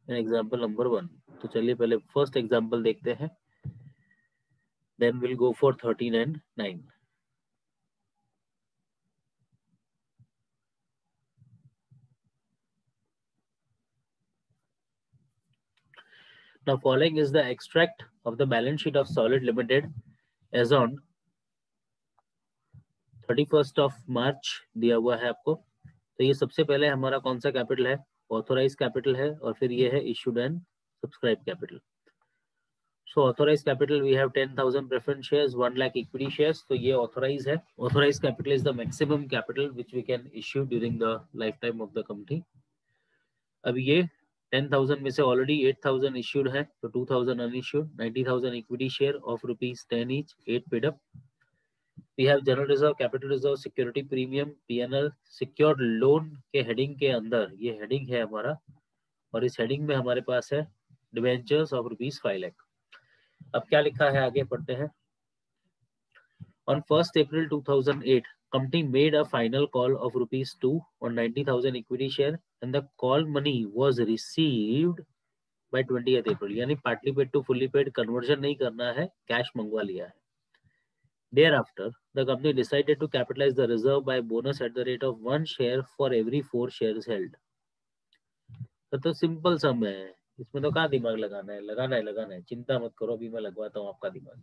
And example number 1. तो चलिए पहले फर्स्ट एग्जांपल देखते हैं, then we'll go for 13 and 9. Now following is the extract of the balance sheet of Solid Limited as on 31st of March दिया हुआ है आपको। तो ये सबसे पहले हमारा कौन सा कैपिटल है, ऑथोराइज कैपिटल है, और फिर ये है issued and subscribe capital. So authorise capital we have 10,000 preference shares, 1 lakh equity shares. तो ये ऑथोराइज है। Authorise capital is the maximum capital which we can issue during the life time of the company. अब ये 10,000 में से already 8,000 issued है, तो 2,000 unissued, 90,000 equity share of ₹10 each, 8 paid up. We have general reserve, capital reserve, security premium, PNL, secured loan के heading के अंदर ये हेडिंग है हमारा, और इस हेडिंग में हमारे पास है डिवेंचर्स ऑफ ₹5 लाख। अब क्या लिखा है आगे पढ़ते हैं। On 1st April 2008, company made a final call of ₹2 on 90,000 equity share and the call money was received by 20th April। यानी partly paid to fully paid conversion नहीं करना है, कैश मंगवा लिया है। Thereafter, the company decided to capitalize the reserve by bonus at the rate of 1 share for every 4 shares held। तो simple सम है, इसमें तो कहाँ दिमाग लगाना है, लगाना है, चिंता मत करो, अभी मैं लगवाता हूँ आपका दिमाग।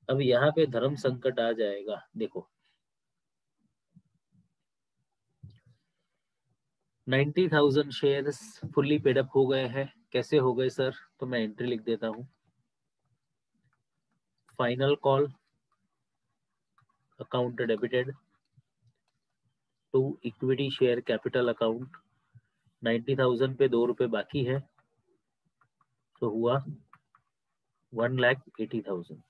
अब यहाँ पे धर्म संकट आ जाएगा। देखो 90,000 शेयर्स फुल्ली पेड अप हो गए हैं। कैसे हो गए सर? तो मैं एंट्री लिख देता हूँ, final call account debited to equity share capital account. 90,000 पे ₹2 बाकी है, तो हुआ 1,80,000,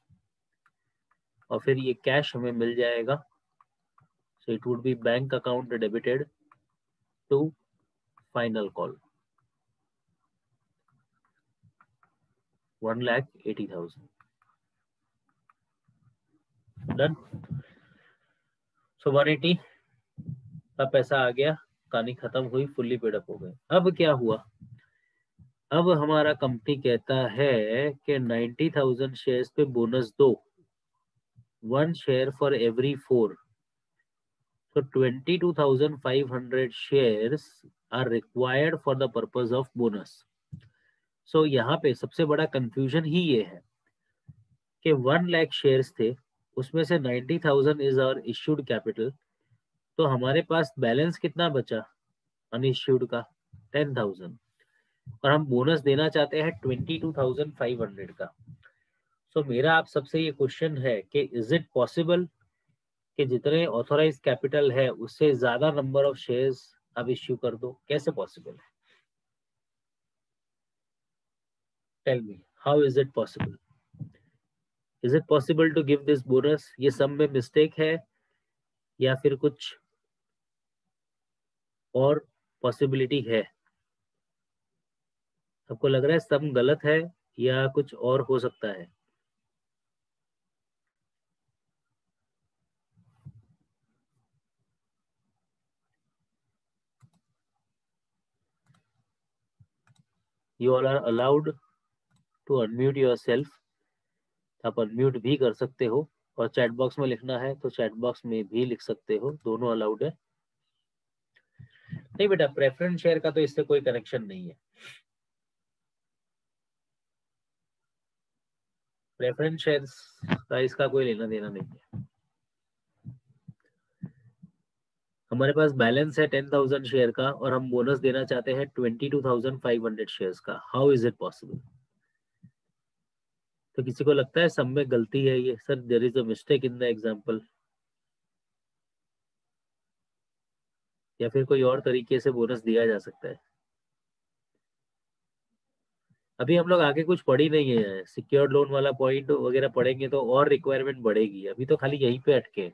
और फिर ये कैश हमें मिल जाएगा। So it would be bank account debited to final call 1,80,000। Done. So 180 का पैसा आ गया, कहानी खत्म हुई, फुल्ली पेड अप हो गए। अब क्या हुआ? अब हमारा कंपनी कहता है कि 90,000 शेयर्स पे बोनस दो, 1 share for every 4। So 22,500 shares are required for the purpose of bonus। So यहाँ पे सबसे बड़ा कंफ्यूजन ही ये है कि 1 लाख शेयर्स थे, उसमें से 90,000 इज आवर इश्यूड कैपिटल। तो हमारे पास बैलेंस कितना बचा अनइश्यूड का? 10,000, और हम बोनस देना चाहते हैं 22,500 का। सो मेरा आप सबसे ये क्वेश्चन है कि इज इट पॉसिबल कि जितने ऑथोराइज कैपिटल है उससे ज्यादा नंबर ऑफ शेयर्स आप इश्यू कर दो? कैसे पॉसिबल है? Tell me, how is it possible? Is it possible to give this bonus? ये सम में मिस्टेक है या फिर कुछ और पॉसिबिलिटी है? आपको लग रहा है सम गलत है या कुछ और हो सकता है? You all are allowed to unmute yourself. आप अनम्यूट भी कर सकते हो, और चैट बॉक्स में लिखना है तो चैट बॉक्स में भी लिख सकते हो, दोनों अलाउड है। नहीं बेटा, प्रेफरेंस शेयर का तो इससे कोई कनेक्शन नहीं है। प्रेफरेंस शेयर का इसका कोई लेना देना नहीं है। हमारे पास बैलेंस है 10,000 शेयर का, और हम बोनस देना चाहते हैं 22,500 शेयर्स का। How is it possible? तो किसी को लगता है सब में गलती है ये, sir there is a mistake in the example, या फिर कोई और तरीके से बोनस दिया जा सकता है? अभी हम लोग आगे कुछ पढ़ ही नहीं है, सिक्योर्ड लोन वाला पॉइंट वगैरह पढ़ेंगे तो और रिक्वायरमेंट बढ़ेगी, अभी तो खाली यहीं पे अटके।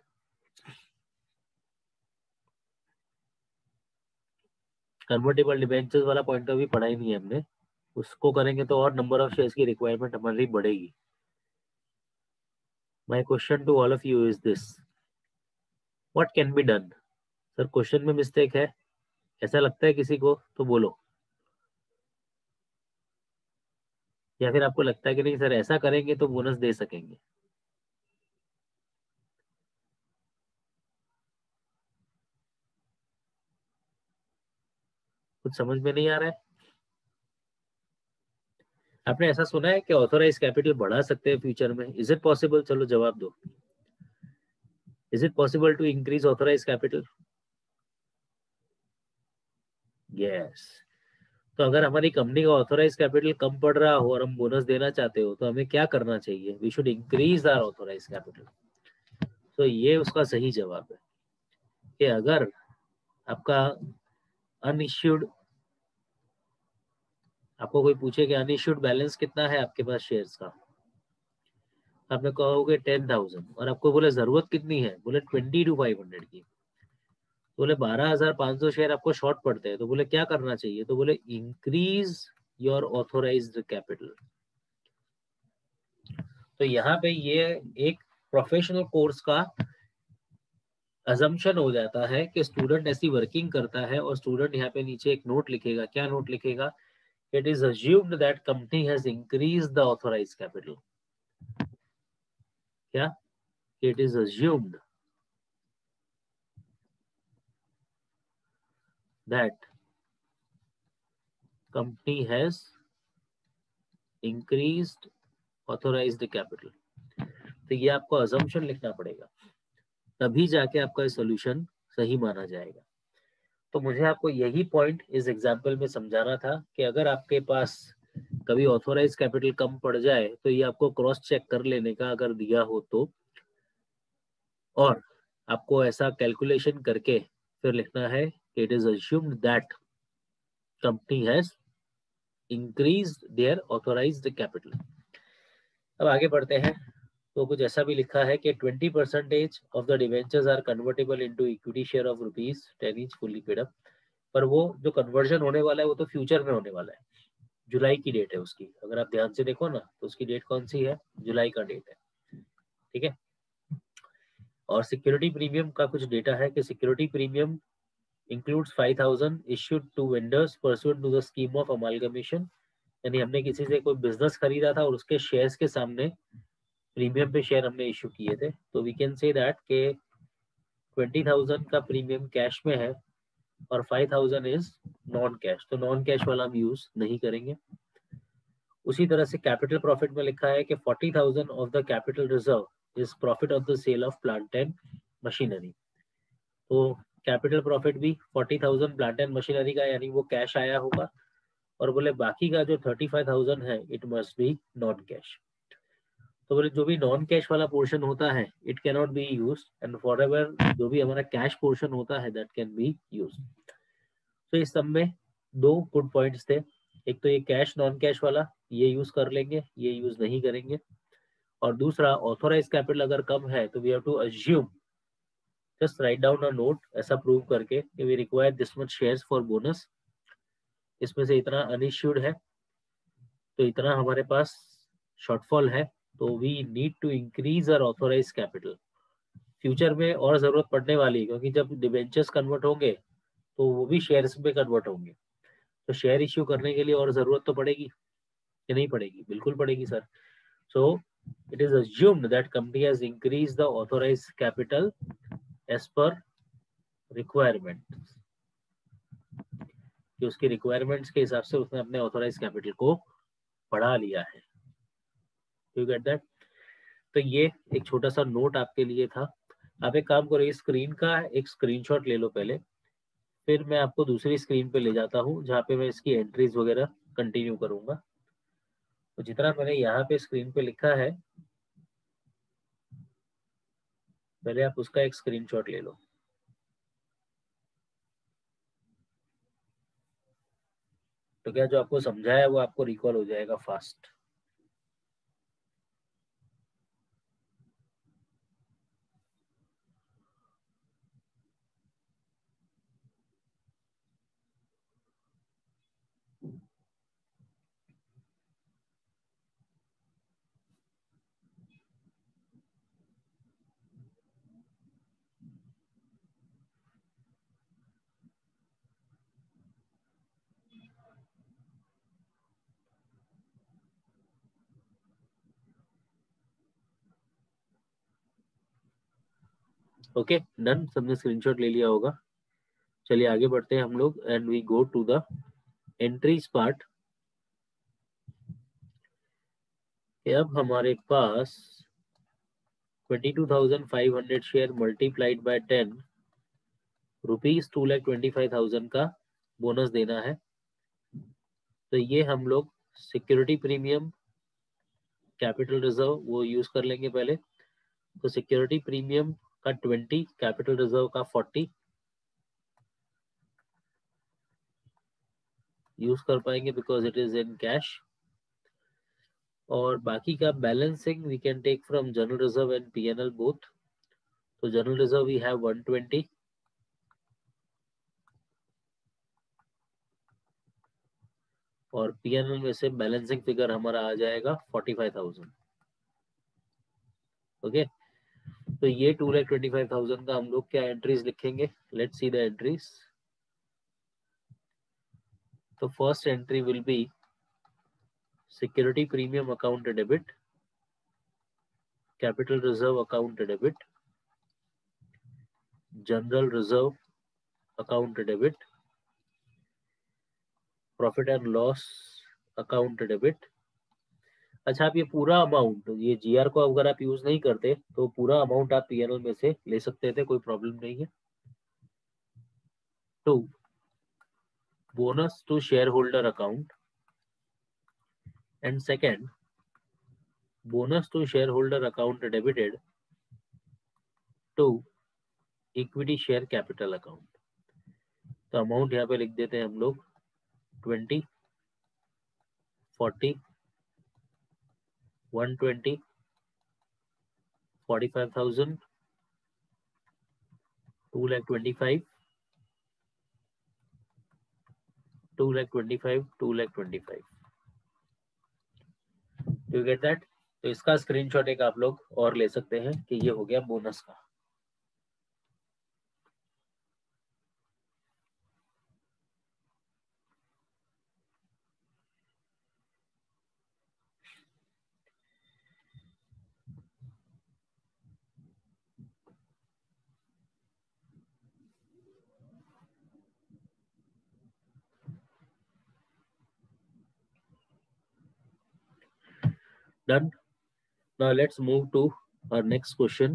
कन्वर्टेबल डिबेंचर्स वाला पॉइंट तो अभी पढ़ा ही नहीं है हमने, उसको करेंगे तो और नंबर ऑफ शेयर्स की रिक्वायरमेंट हमारी बढ़ेगी। My question to all of you is this, what can be done? Sir question में मिस्टेक है ऐसा लगता है किसी को तो बोलो, या फिर आपको लगता है कि नहीं सर ऐसा करेंगे तो बोनस दे सकेंगे? कुछ समझ में नहीं आ रहा है? आपने ऐसा सुना है कि ऑथोराइज कैपिटल बढ़ा सकते हैं फ्यूचर में? Is it possible? चलो जवाब दो, is it possible to increase authorise capital? Yes. तो अगर हमारी कंपनी का ऑथोराइज कैपिटल कम पड़ रहा हो और हम बोनस देना चाहते हो तो हमें क्या करना चाहिए? We should increase our authorise capital. तो ये उसका सही जवाब है कि अगर आपका अनइश्यूड, आपको कोई पूछे कि अनइश्यूड बैलेंस कितना है आपके पास शेयर्स का, आपने कहोगे 10,000, और आपको बोले जरूरत कितनी है, बोले 20 to 500 की, बोले 12,500 शेयर आपको शॉर्ट पड़ते हैं, तो बोले क्या करना चाहिए, तो बोले इंक्रीज योर ऑथोराइज्ड कैपिटल। तो यहाँ पे ये एक प्रोफेशनल कोर्स का अजम्पशन हो जाता है कि स्टूडेंट ऐसी वर्किंग करता है, और स्टूडेंट यहाँ पे नीचे एक नोट लिखेगा। क्या नोट लिखेगा? It is assumed that company has increase the authorised capital. क्या? It is assumed that company has increased authorised capital. तो ये आपको अजम्पशन लिखना पड़ेगा, तभी जाके आपका सोल्यूशन सही माना जाएगा। तो मुझे आपको यही पॉइंट इस एग्जाम्पल में समझाना था कि अगर आपके पास कभी ऑथोराइज कैपिटल कम पड़ जाए तो ये आपको क्रॉस चेक कर लेने का अगर दिया हो तो, और आपको ऐसा कैलकुलेशन करके फिर लिखना है कि it is assumed that company has increased their authorised capital. अब आगे बढ़ते हैं। तो कुछ ऐसा भी लिखा है कि 20% of the debentures are convertible into equity share of ₹10 each fully paid up. पर वो जो कन्वर्जन होने वाला है वो तो फ्यूचर में होने वाला है, जुलाई की डेट है उसकी, अगर आप ध्यान से देखो ना तो उसकी डेट कौन सी है, जुलाई का डेट है, ठीक है। और सिक्योरिटी प्रीमियम का कुछ डेटा है कि security premium includes 5,000 issued to vendors pursuant to the scheme of amalgamation. यानी हमने किसी से कोई बिजनेस खरीदा था और उसके शेयर्स के सामने प्रीमियम पे शेयर हमने इशू किए थे, तो वी कैन से दैट के 20,000 का प्रीमियम कैश में है और 5,000 इज नॉन कैश, तो नॉन कैश वाला हम यूज नहीं करेंगे। उसी तरह से कैपिटल प्रॉफिट में लिखा है कि 40,000 of the capital reserve is profit of the sale of plant and machinery. तो कैपिटल प्रॉफिट भी 40,000 प्लांट एंड मशीनरी का, यानी वो कैश आया होगा, और बोले बाकी का जो 35,000 है it must be non cash. तो बोले जो भी नॉन कैश वाला पोर्शन होता है it can not B use, and for ever जो भी हमारा कैश पोर्शन होता है दैट कैन बी यूज। तो इस सब में दो गुड पॉइंट्स थे, एक तो ये कैश नॉन कैश वाला ये यूज कर लेंगे, ये यूज नहीं करेंगे, और दूसरा ऑथोराइज कैपिटल अगर कम है तो we have to assume, just write down a note ऐसा प्रूव करके कि we require this much shares for bonus, इसमें से इतना अनइश्यूड है तो इतना हमारे पास शॉर्टफॉल है, तो we need to increase our authorise capital. Future में और जरूरत पड़ने वाली है, क्योंकि जब डिबेंचर्स कन्वर्ट होंगे तो वो भी शेयर्स में कन्वर्ट होंगे, तो शेयर इश्यू करने के लिए और जरूरत तो पड़ेगी कि नहीं पड़ेगी? बिल्कुल पड़ेगी sir. So it is assumed that company has increased the authorized capital as per requirement, कि उसकी रिक्वायरमेंट्स के हिसाब से उसने अपने ऑथोराइज कैपिटल को बढ़ा लिया है। You get that? तो ये एक छोटा सा नोट आपके लिए था। आप एक काम करो, स्क्रीन का एक स्क्रीनशॉट ले लो पहले, फिर मैं आपको दूसरी स्क्रीन पे ले जाता हूँ जहाँ पे मैं इसकी एंट्रीज वगैरह कंटिन्यू करूंगा। तो जितना मैंने यहाँ पे स्क्रीन पे लिखा है पहले आप उसका एक स्क्रीनशॉट ले लो। तो क्या जो आपको समझाया वो आपको रिकॉल हो जाएगा फास्ट। ओके डन, सबने स्क्रीनशॉट ले लिया होगा। चलिए आगे बढ़ते हैं हम लोग and we go to the entries part. अब हमारे पास 22,500 शेयर मल्टीप्लाइड बाय 10 रुपीज 2,25,000 का बोनस देना है। तो ये हम लोग सिक्योरिटी प्रीमियम, कैपिटल रिजर्व वो यूज कर लेंगे पहले। तो सिक्योरिटी प्रीमियम का 20, कैपिटल रिजर्व का 40 यूज कर पाएंगे because it is in cash. और बाकी का balancing we can take from general reserve and PNL both. तो जनरल रिजर्व वी हैव 120 और पीएनएल में से बैलेंसिंग फिगर हमारा आ जाएगा 45,000। ओके तो ये 2,25,000 का हम लोग क्या एंट्रीज लिखेंगे, लेट्स सी द एंट्रीज। तो first entry will B security premium account debit, capital reserve account debit, general reserve account debit, profit and loss account debit. अच्छा आप ये पूरा अमाउंट, ये जीआर को अगर आप यूज नहीं करते तो पूरा अमाउंट आप पीएनएल में से ले सकते थे, कोई प्रॉब्लम नहीं है। तो bonus to share holder account and second bonus to share holder account debited to equity share capital account. तो अमाउंट यहाँ पे लिख देते हैं हम लोग 20, 40, 120, 45,000, 2,25,000, 2,25,000, 2,25,000। You get that? तो इसका स्क्रीनशॉट एक आप लोग और ले सकते हैं कि ये हो गया बोनस का। Done. Now let's move to our next question,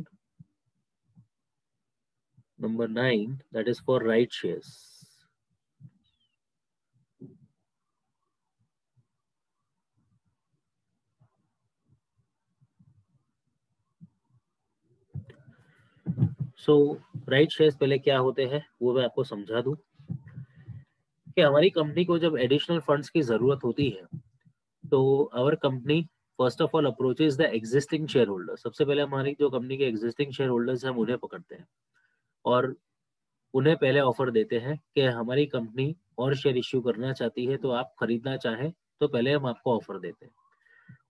number 9, that is for right shares. So right shares पहले क्या होते हैं वो मैं आपको समझा दूं कि हमारी कंपनी को जब एडिशनल फंड्स की जरूरत होती है तो our company first of all approaches the existing share holder. सबसे पहले हमारी जो कंपनी के एग्जिस्टिंग शेयर होल्डर्स हैं हम उन्हें पकड़ते हैं और उन्हें पहले ऑफर देते हैं कि हमारी कंपनी और शेयर इश्यू करना चाहती है, तो आप खरीदना चाहें तो पहले हम आपको ऑफर देते हैं।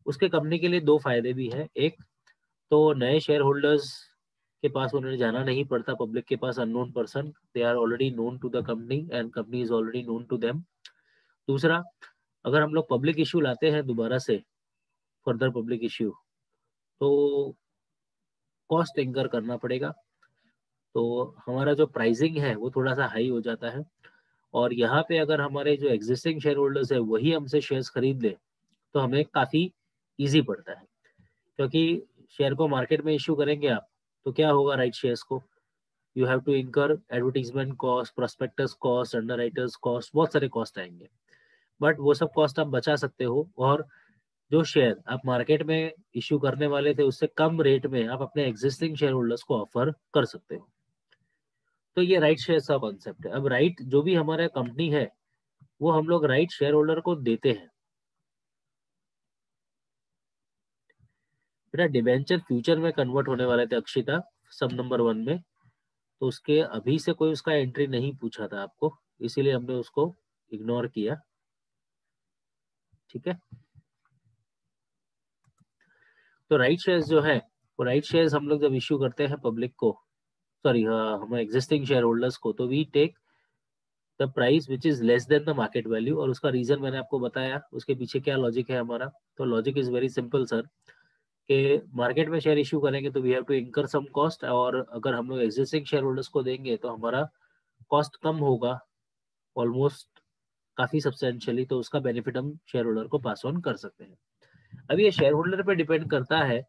उसके कंपनी के लिए दो फायदे भी है। एक तो नए शेयर होल्डर्स के पास उन्हें जाना नहीं पड़ता, पब्लिक के पास unknown person, they are already known to the company and company is already known to them. दूसरा, अगर हम लोग पब्लिक इश्यू लाते हैं दोबारा से फर्दर पब्लिक इश्यू, तो कॉस्ट इंकर करना पड़ेगा, तो हमारा जो प्राइसिंग है वो थोड़ा सा हाई हो जाता है। और यहाँ पे अगर हमारे जो एग्जिस्टिंग शेयर होल्डर्स है वही हमसे शेयर्स खरीद ले तो हमें काफी इजी पड़ता है, क्योंकि शेयर को मार्केट में इश्यू करेंगे आप तो क्या होगा, राइट शेयर्स को you have to incur advertisement cost, prospectus cost, underwriters cost, बहुत सारे कॉस्ट आएंगे। बट वो सब कॉस्ट आप बचा सकते हो और जो शेयर आप मार्केट में इश्यू करने वाले थे उससे कम रेट में आप अपने एग्जिस्टिंग शेयर होल्डर्स को ऑफर कर सकते हो। तो ये राइट शेयर का कॉन्सेप्ट है। अब राइट जो भी हमारा कंपनी है वो हम लोग राइट शेयर होल्डर को देते हैं। बेटा डिबेंचर फ्यूचर में कन्वर्ट होने वाले थे अक्षिता सब नंबर 1 में, तो उसके अभी से कोई उसका एंट्री नहीं पूछा था आपको, इसीलिए हमने उसको इग्नोर किया। ठीक है, तो राइट शेयर्स जो है वो राइट शेयर्स हम लोग जब इश्यू करते हैं पब्लिक को, सॉरी हम एग्जिस्टिंग शेयर होल्डर्स को, तो we take the price which is less than the market value. और उसका रीजन मैंने आपको बताया, उसके पीछे क्या लॉजिक है हमारा। तो logic is very simple sir, कि मार्केट में शेयर इश्यू करेंगे तो वी हैव टू इंकर सम कॉस्ट, और अगर हम लोग एग्जिस्टिंग शेयर होल्डर्स को देंगे तो हमारा कॉस्ट कम होगा ऑलमोस्ट काफी सब्सटेंशियली, तो उसका बेनिफिट हम शेयर होल्डर को पास ऑन कर सकते हैं। अब ये शेयर होल्डर पे डिपेंड करता है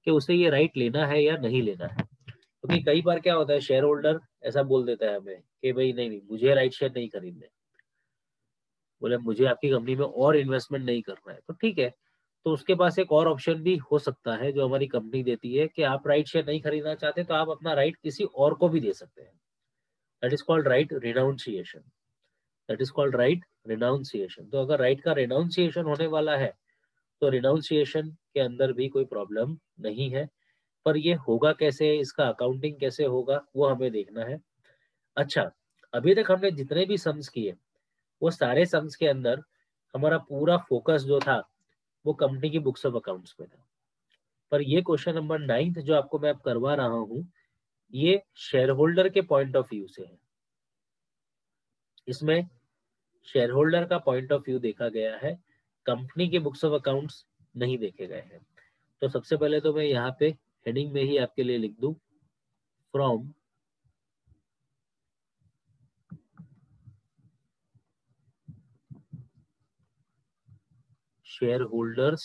कि उसे ये राइट लेना है या नहीं लेना है, क्योंकि कई बार क्या होता है शेयर होल्डर ऐसा बोल देता है हमें कि भाई नहीं नहीं मुझे राइट शेयर नहीं खरीदने, बोले मुझे आपकी कंपनी में और इन्वेस्टमेंट नहीं करना है, तो ठीक है, तो उसके पास एक और ऑप्शन भी हो सकता है जो हमारी कंपनी देती है कि आप राइट शेयर नहीं खरीदना चाहते तो आप अपना राइट किसी और को भी दे सकते हैं। That is called right renunciation. That is called right renunciation. तो अगर राइट का रिनाउंसिएशन होने वाला है तो रिनाउंसिएशन के अंदर भी कोई प्रॉब्लम नहीं है, पर ये होगा कैसे, इसका अकाउंटिंग कैसे होगा वो हमें देखना है। अच्छा, अभी तक हमने जितने भी सम्स किए वो सारे सम्स के अंदर हमारा पूरा फोकस जो था वो कंपनी की बुक्स ऑफ अकाउंट्स पे था, पर ये क्वेश्चन नंबर 9 जो आपको मैं अब करवा रहा हूँ ये शेयर होल्डर के पॉइंट ऑफ व्यू से है। इसमें शेयर होल्डर का पॉइंट ऑफ व्यू देखा गया है, कंपनी के बुक्स ऑफ अकाउंट्स नहीं देखे गए हैं। तो सबसे पहले तो मैं यहाँ पे हेडिंग में ही आपके लिए लिख दूं, from share holders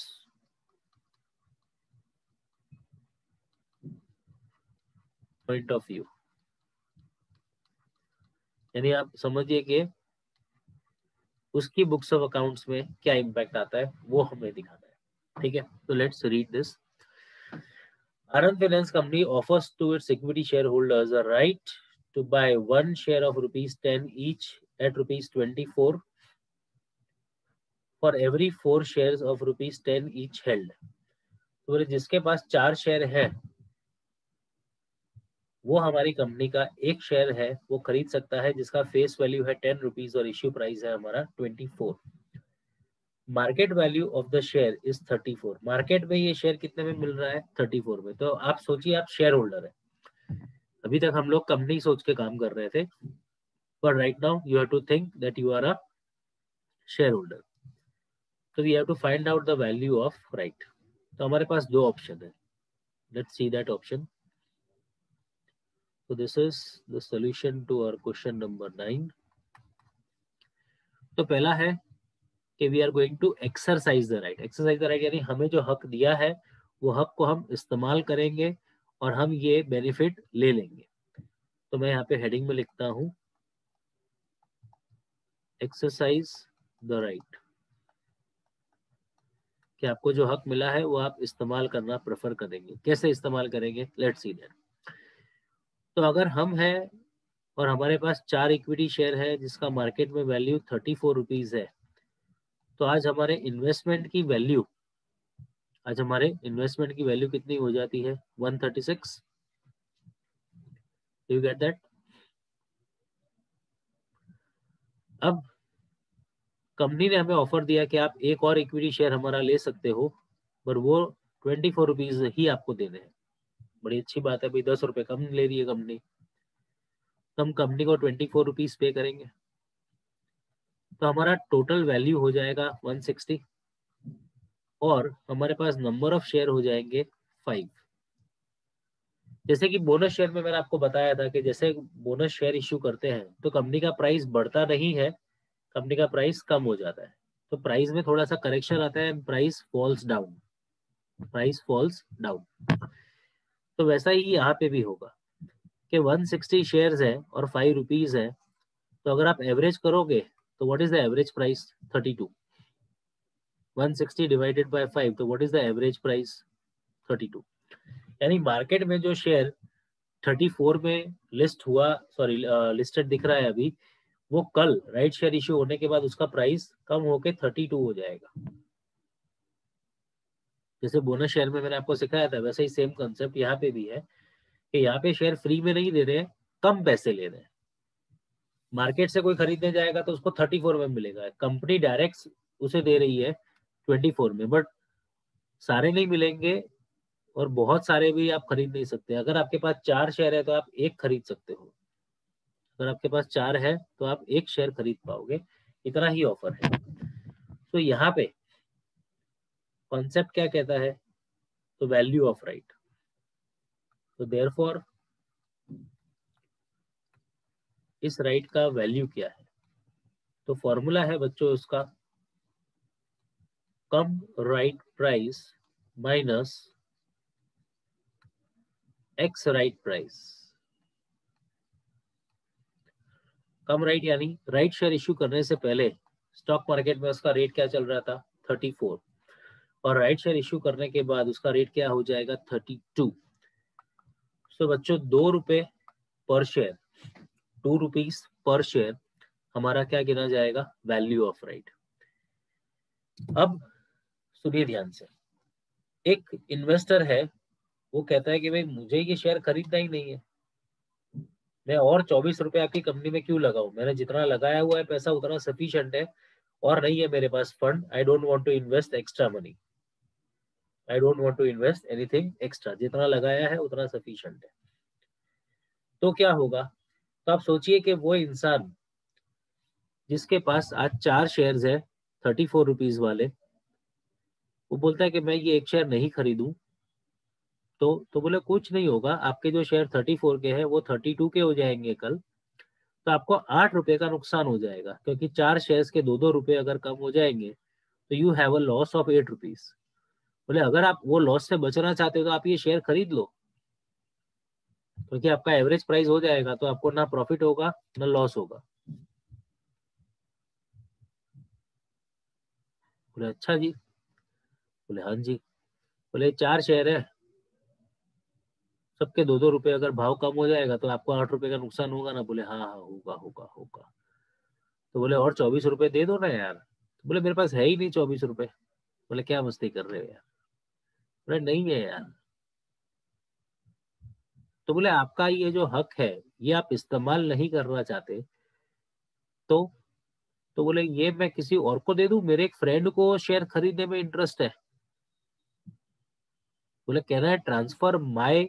point of view, यानी आप समझिए कि उसकी बुक्स ऑफ अकाउंट्स में क्या इंपैक्ट आता है वो हमें दिखाना है। ठीक है, तो let's read this. Anand Finance Company offers to its equity shareholders a right to buy one share of rupees 10 each at rupees 24 for every 4 shares of rupees 10 each held। तो बोले जिसके पास 4 शेयर है वो हमारी कंपनी का एक share है वो खरीद सकता है, जिसका फेस वैल्यू है 10 रुपीज और इश्यू प्राइस है हमारा 24। Market value of the share is 34। Market में ये शेयर कितने में मिल रहा है 34 में। तो आप सोचिए आप शेयर होल्डर है, अभी तक हम लोग कंपनी सोच के काम कर रहे थे, but right now you have to think that you are a share holder. तो we have to find out the value of right. तो हमारे पास दो ऑप्शन है, let's see that option. So this is the solution to our question number 9। तो पहला है कि we are going to exercise the right. Exercise the right यानी हमें जो हक दिया है वो हक को हम इस्तेमाल करेंगे और हम ये बेनिफिट ले लेंगे। तो मैं यहाँ पे हेडिंग में लिखता हूँ एक्सरसाइज द राइट, कि आपको जो हक मिला है वो आप इस्तेमाल करना प्रेफर करेंगे। कैसे इस्तेमाल करेंगे, लेट्स सी दैट। तो अगर हम हैं और हमारे पास 4 इक्विटी शेयर है जिसका मार्केट में वैल्यू 34 रुपीज है, तो आज हमारे इन्वेस्टमेंट की वैल्यू कितनी हो जाती है 136। You get that. अब कंपनी ने हमें ऑफर दिया कि आप एक और इक्विटी शेयर हमारा ले सकते हो, पर वो 24 रुपीज ही आपको देने हैं। बड़ी अच्छी बात है भाई, 10 रुपए कम ले रही है कंपनी, तो हम कंपनी को 24 रुपीज पे करेंगे। तो हमारा टोटल वैल्यू हो जाएगा 160 और हमारे पास नंबर ऑफ शेयर हो जाएंगे 5। जैसे कि बोनस शेयर में मैंने आपको बताया था कि जैसे बोनस शेयर इश्यू करते हैं तो कंपनी का प्राइस बढ़ता नहीं है, कंपनी का प्राइस कम हो जाता है। तो प्राइस में थोड़ा सा करेक्शन आता है, प्राइस फॉल्स डाउन। तो वैसा ही यहाँ पे भी होगा कि 160 शेयर्स है और 5 रुपीज है, तो अगर आप एवरेज करोगे तो what is the average price 32। 160 divided by 5, तो what is the average price? 32। यानी मार्केट में जो शेयर 34 में लिस्ट हुआ, सॉरी लिस्टेड दिख रहा है अभी, वो कल राइट शेयर इश्यू होने के बाद उसका प्राइस कम होके 32 हो जाएगा। जैसे बोनस शेयर में मैंने आपको सिखाया था, वैसे ही सेम कंसेप्ट यहाँ पे भी है कि यहाँ पे शेयर फ्री में नहीं दे रहे हैं, कम पैसे ले रहे हैं। मार्केट से कोई खरीदने जाएगा तो उसको 34 में मिलेगा, कंपनी डायरेक्ट उसे दे रही है 24 में, बट सारे नहीं मिलेंगे और बहुत सारे भी आप खरीद नहीं सकते। अगर आपके पास 4 शेयर है तो आप एक खरीद सकते हो, अगर आपके पास 4 है तो आप एक शेयर खरीद पाओगे, इतना ही ऑफर है। तो यहाँ पे कॉन्सेप्ट क्या कहता है? तो वैल्यू ऑफ राइट। तो देयरफॉर इस राइट का वैल्यू क्या है? तो फॉर्मूला है बच्चों उसका, cum right price minus ex right price. Cum right यानी राइट शेयर इश्यू करने से पहले स्टॉक मार्केट में उसका रेट क्या चल रहा था? 34, और राइट शेयर इश्यू करने के बाद उसका रेट क्या हो जाएगा? 32। तो बच्चों 2 रुपए पर शेयर, 2 रुपीज पर शेयर हमारा क्या गिना जाएगा? Value of right. अब सुनिए ध्यान से, एक इन्वेस्टर है, वो कहता है कि भाई मुझे ये शेयर खरीदना ही नहीं है, मैं और 24 रुपए आपकी कंपनी में क्यों लगाऊं, मैंने जितना लगाया हुआ है पैसा उतना सफिशिएंट है, और नहीं है मेरे पास fund, I don't want to invest extra money, I don't want to invest anything extra, जितना लगाया है उतना सफिशिएंट है। तो क्या होगा? तो आप सोचिए कि वो इंसान जिसके पास आज 4 शेयर्स है 34 रुपीज वाले, वो बोलता है कि मैं ये एक शेयर नहीं खरीदूं, तो बोले कुछ नहीं होगा, आपके जो शेयर 34 के हैं वो 32 के हो जाएंगे कल, तो आपको 8 रुपए का नुकसान हो जाएगा, क्योंकि 4 शेयर्स के 2-2 रुपए अगर कम हो जाएंगे तो you have a loss of 8 rupees. बोले अगर आप वो लॉस से बचना चाहते हो तो आप ये शेयर खरीद लो, क्योंकि आपका एवरेज प्राइस हो जाएगा, तो आपको ना प्रॉफिट होगा ना लॉस होगा। बोले अच्छा जी, बोले हाँ जी, बोले 4 शेयर है, सबके 2-2 रुपए अगर भाव कम हो जाएगा तो आपको 8 रुपए का नुकसान होगा ना? बोले हाँ हाँ होगा होगा होगा। तो बोले और 24 रुपए दे दो ना यार। तो बोले मेरे पास है ही नहीं 24 रुपए। बोले क्या मस्ती कर रहे हो यार? बोले नहीं है यार। तो बोले आपका ये जो हक है ये आप इस्तेमाल नहीं करना चाहते, तो तो बोले ये मैं किसी और को दे दूं, मेरे एक फ्रेंड को शेयर खरीदने में इंटरेस्ट है। बोले कहना है transfer my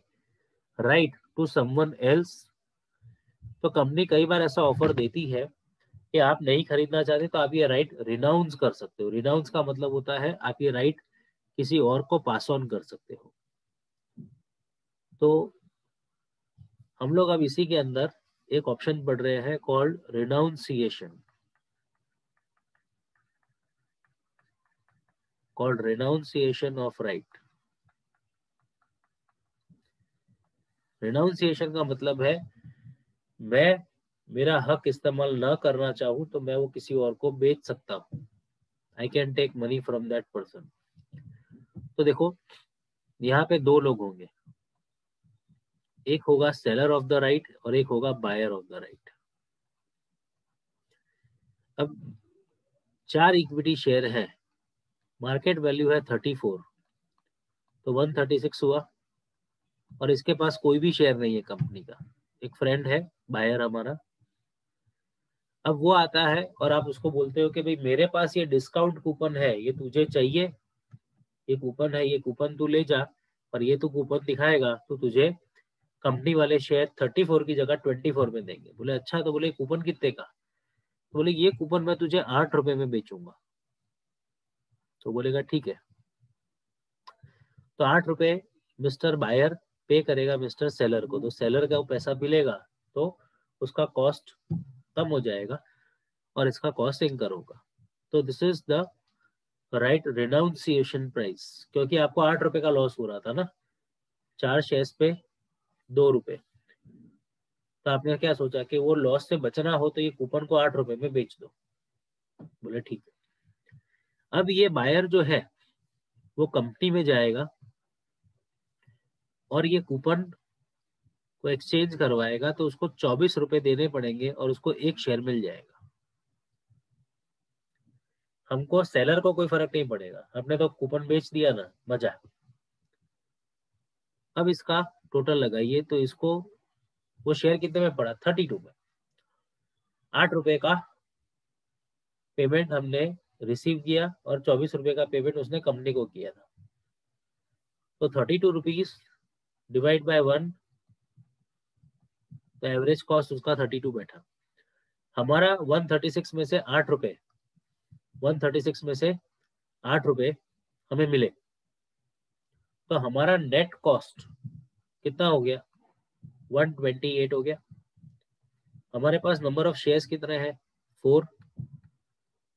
right to someone else. तो कंपनी कई बार ऐसा ऑफर देती है कि आप नहीं खरीदना चाहते तो आप ये राइट रिनाउंस कर सकते हो। रिनाउंस का मतलब होता है आप ये राइट किसी और को पास ऑन कर सकते हो। तो हम लोग अब इसी के अंदर एक ऑप्शन पढ़ रहे हैं called renunciation, called renunciation of right. Renunciation का मतलब है मैं मेरा हक इस्तेमाल ना करना चाहूं तो मैं वो किसी और को बेच सकता हूं। I can take money from that person. तो देखो यहाँ पे 2 लोग होंगे, एक होगा सेलर ऑफ द राइट और एक होगा बायर ऑफ द राइट। अब 4 इक्विटी शेयर है, मार्केट वैल्यू है 34, तो 136 हुआ, और इसके पास कोई भी शेयर नहीं है कंपनी का, एक फ्रेंड है बायर हमारा। अब वो आता है और आप उसको बोलते हो कि भाई मेरे पास ये डिस्काउंट कूपन है, ये तुझे चाहिए, ये कूपन है, ये कूपन तू ले जा, और ये तू कूपन दिखाएगा तो तुझे कंपनी वाले शेयर 34 की जगह 24 में देंगे। बोले अच्छा, तो बोले कूपन कितने का? तो बोले ये कूपन मैं तुझे 8 रुपए में बेचूंगा। तो बोलेगा ठीक है। तो 8 रुपए मिस्टर बायर पे करेगा मिस्टर सेलर को, तो सेलर का वो पैसा मिलेगा, तो उसका कॉस्ट कम हो जाएगा और इसका कॉस्ट इंकर होगा। तो this is the right renunciation price, क्योंकि आपको 8 रुपए का लॉस हो रहा था ना, 4 शेयर्स पे 2 रुपए। तो आपने क्या सोचा कि वो लॉस से बचना हो तो ये कूपन को 8 रुपए में बेच दो। बोले ठीक है। अब ये बायर जो है वो कंपनी में जाएगा और ये कूपन को एक्सचेंज करवाएगा, तो उसको 24 रुपए देने पड़ेंगे और उसको एक शेयर मिल जाएगा। हमको सेलर को कोई फर्क नहीं पड़ेगा, हमने तो कूपन बेच दिया ना, मजा। अब इसका टोटल लगाइए तो इसको वो शेयर कितने में पड़ा, 32 में। 8 रुपए का पेमेंट हमने रिसीव किया और 24 रुपए का पेमेंट उसने कंपनी को किया था। तो 32 रुपीज डिवाइड बाय 1, तो एवरेज कॉस्ट उसका 32 बैठा। हमारा 136 में से 8 रुपए, 136 में से 8 रुपए हमें मिले, तो हमारा नेट कॉस्ट कितना हो गया, 128 हो गया। हमारे पास नंबर ऑफ शेयर्स कितने हैं, 4,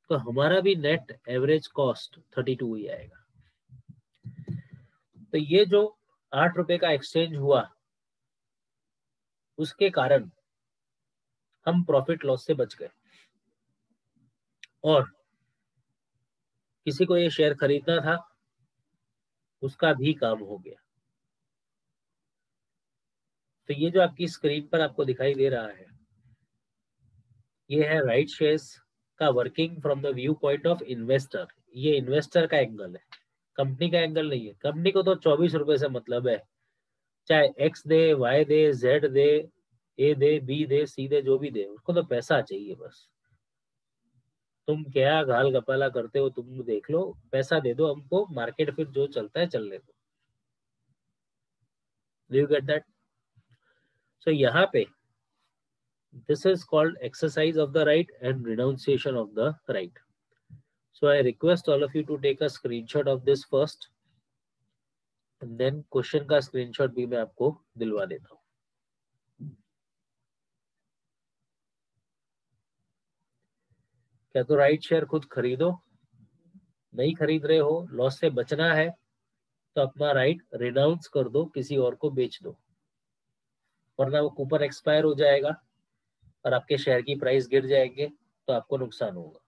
तो हमारा भी नेट एवरेज कॉस्ट 32 ही आएगा। तो ये जो 8 रुपए का एक्सचेंज हुआ उसके कारण हम प्रॉफिट लॉस से बच गए और किसी को ये शेयर खरीदना था उसका भी काम हो गया। तो ये जो आपकी स्क्रीन पर आपको दिखाई दे रहा है, ये है राइट शेयर्स का working from the view point of investor. ये इन्वेस्टर का एंगल है, कंपनी का एंगल नहीं है। कंपनी को तो 24 रुपए से मतलब है, चाहे एक्स दे, वाई दे, जेड दे, ए दे, बी दे, सी दे, जो भी दे, उसको तो पैसा चाहिए बस। तुम क्या घाल गपाला करते हो, तुम देख लो, पैसा दे दो हमको, मार्केट फिर जो चलता है चलने दो। Do you get that? So यहाँ पे this is called exercise of the right and renunciation of the right. So I request all of you to take a screenshot of this first and then question का screenshot भी मैं आपको दिलवा देता हूँ। क्या तो राइट शेयर खुद खरीदो, नहीं खरीद रहे हो, लॉस से बचना है, तो अपना राइट रिनाउंस कर दो, किसी और को बेच दो, वरना वो कूपन एक्सपायर हो जाएगा और आपके शेयर की प्राइस गिर जाएंगे तो आपको नुकसान होगा।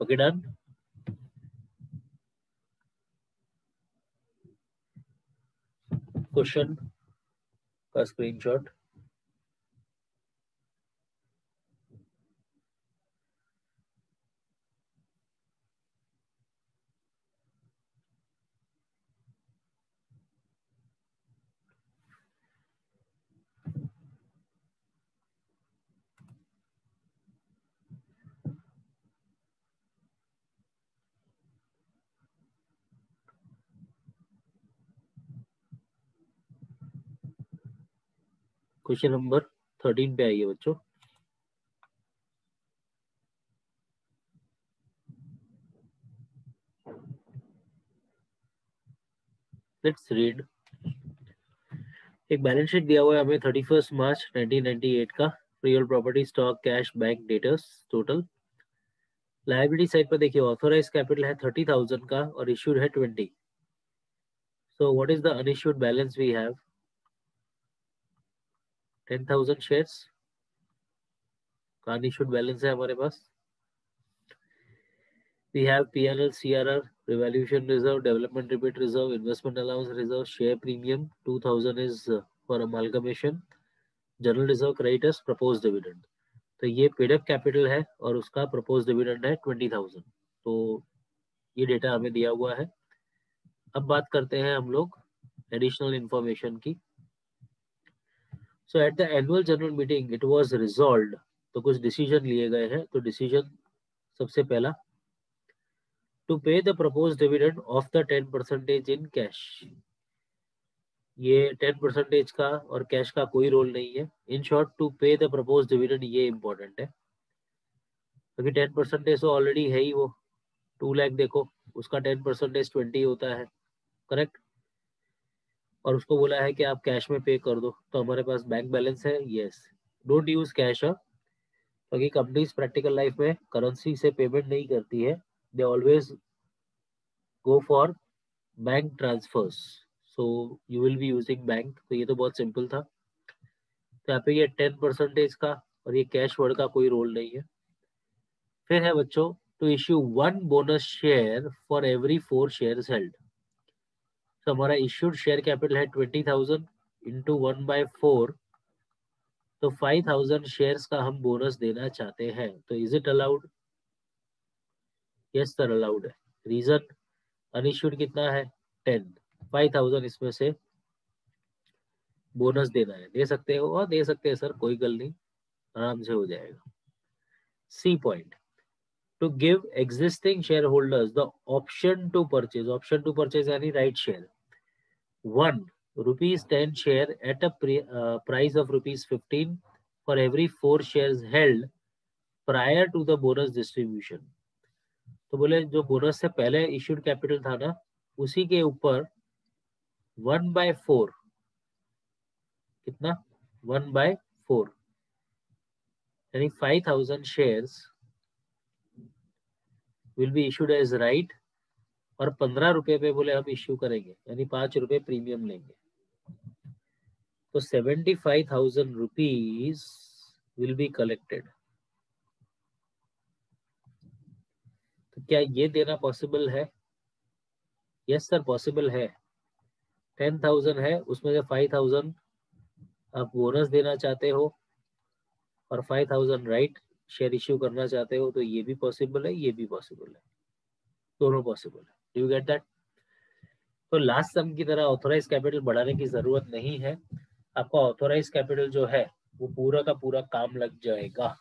Okay done. क्वेश्चन का स्क्रीनशॉट। क्वेश्चन नंबर 13 पे आइए बच्चों। Let's read. एक बैलेंस शीट दिया हुआ है हमें 31 मार्च 1998 का। Real property, stock, cash, bank debtors, total. Liability side पर देखिए, ऑथोराइज कैपिटल है 30,000 का और इश्यूड है 20। So what is the unissued balance we have? 10,000 shares का अनइश्यूड बैलेंस है हमारे पास। We have P&L, CRR, revaluation reserve, development rebate reserve, investment allowance reserve, share premium 2,000 is for amalgamation, general reserve, creditors, proposed dividend। तो ये paid up capital है और उसका propose dividend है 20,000। तो ये डेटा हमें दिया हुआ है। अब बात करते हैं हम लोग एडिशनल इंफॉर्मेशन की। So at the annual general meeting it was resolved, तो कुछ डिसीजन लिए गए हैं। तो डिसीजन सबसे पहला, टू पे the propose dividend of the 10% in cash. ये 10% का और कैश का कोई रोल नहीं है। इन शॉर्ट, टू पे द प्रपोज डिविडेंड, ये इंपॉर्टेंट है क्योंकि 10% तो ऑलरेडी है ही। वो 2 लाख देखो, उसका 10% 20 होता है, करेक्ट। और उसको बोला है कि आप कैश में पे कर दो, तो हमारे पास बैंक बैलेंस है, यस। डोंट यूज कैश, क्योंकि कंपनीज प्रैक्टिकल लाइफ में करेंसी से पेमेंट नहीं करती है, they always go for bank transfers, so you will be using bank. तो ये तो बहुत सिंपल था। तो यहाँ पे ये 10% का और ये कैश वर्ड का कोई रोल नहीं है। फिर है बच्चों, to issue 1 bonus share for every 4 shares held. तो हमारा इश्यूड शेयर कैपिटल है 20,000 इंटू 1/4, तो 5,000 शेयर्स का हम बोनस देना चाहते हैं। तो is it allowed? Yes sir, allowed है। रीजन, अनइश्यूड कितना है 10, 5,000 इसमें से बोनस देना है। दे सकते हो? और दे सकते हैं सर, कोई गल नहीं, आराम से हो जाएगा। C point, to give existing share holders the option to purchase, option to purchase यानी right share, 1 rupees 10 share at a price of rupees 15 for every 4 shares held prior to the bonus distribution। तो बोले जो bonus से पहले issued capital था ना, उसी के ऊपर 1/4, कितना 1/4 यानी 5,000 shares will be issued as right, और 15 रुपए पे बोले हम इश्यू करेंगे, यानी 5 रुपए प्रीमियम लेंगे। तो 75,000 रुपीज विल बी कलेक्टेड। तो क्या ये देना पॉसिबल है? यस सर, पॉसिबल है। 10,000 है, उसमें से 5,000 आप बोनस देना चाहते हो और 5,000 राइट शेयर इश्यू करना चाहते हो, तो ये भी पॉसिबल है, ये भी पॉसिबल है, दोनों पॉसिबल है। Do you get that? तो लास्ट सम की तरह ऑथोराइज कैपिटल बढ़ाने की जरूरत नहीं है, आपका ऑथोराइज कैपिटल जो है वो पूरा का पूरा काम लग जाएगा।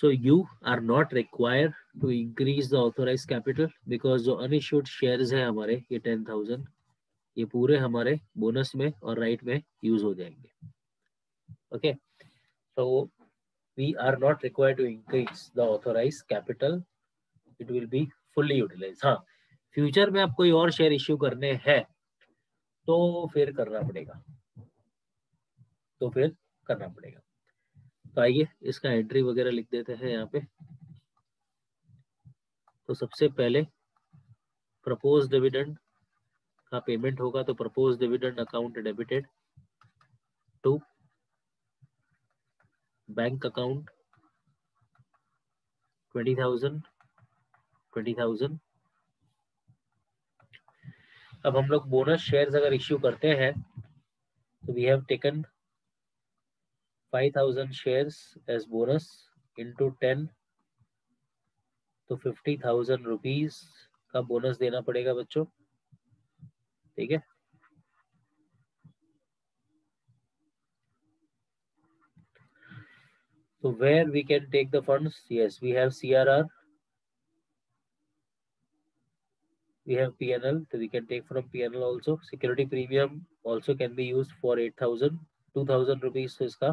So you are not required to increase the authorized capital because जो unissued shares है हमारे, ये 10,000, ये पूरे हमारे बोनस में और राइट में यूज हो जाएंगे। Okay, so we are not required to increase the authorized capital, it will be fully utilized। हाँ, फ्यूचर में आप कोई और शेयर इश्यू करने हैं तो फिर करना पड़ेगा, तो फिर करना पड़ेगा। तो आइए इसका एंट्री वगैरह लिख देते हैं यहाँ पे। तो सबसे पहले प्रपोज डिविडेंड का पेमेंट होगा, तो propose dividend account debited to bank account 20,000 20,000। अब हम लोग बोनस शेयर्स अगर इश्यू करते हैं तो we have taken 5,000 shares as bonus into 10, तो 50,000 रुपीज का बोनस देना पड़ेगा बच्चों, ठीक है। तो where we can take the funds? Yes, we have CRR, we have PNL, so we can take from PNL also. Security premium also can be used for 8,000, 2,000 rupees तो इसका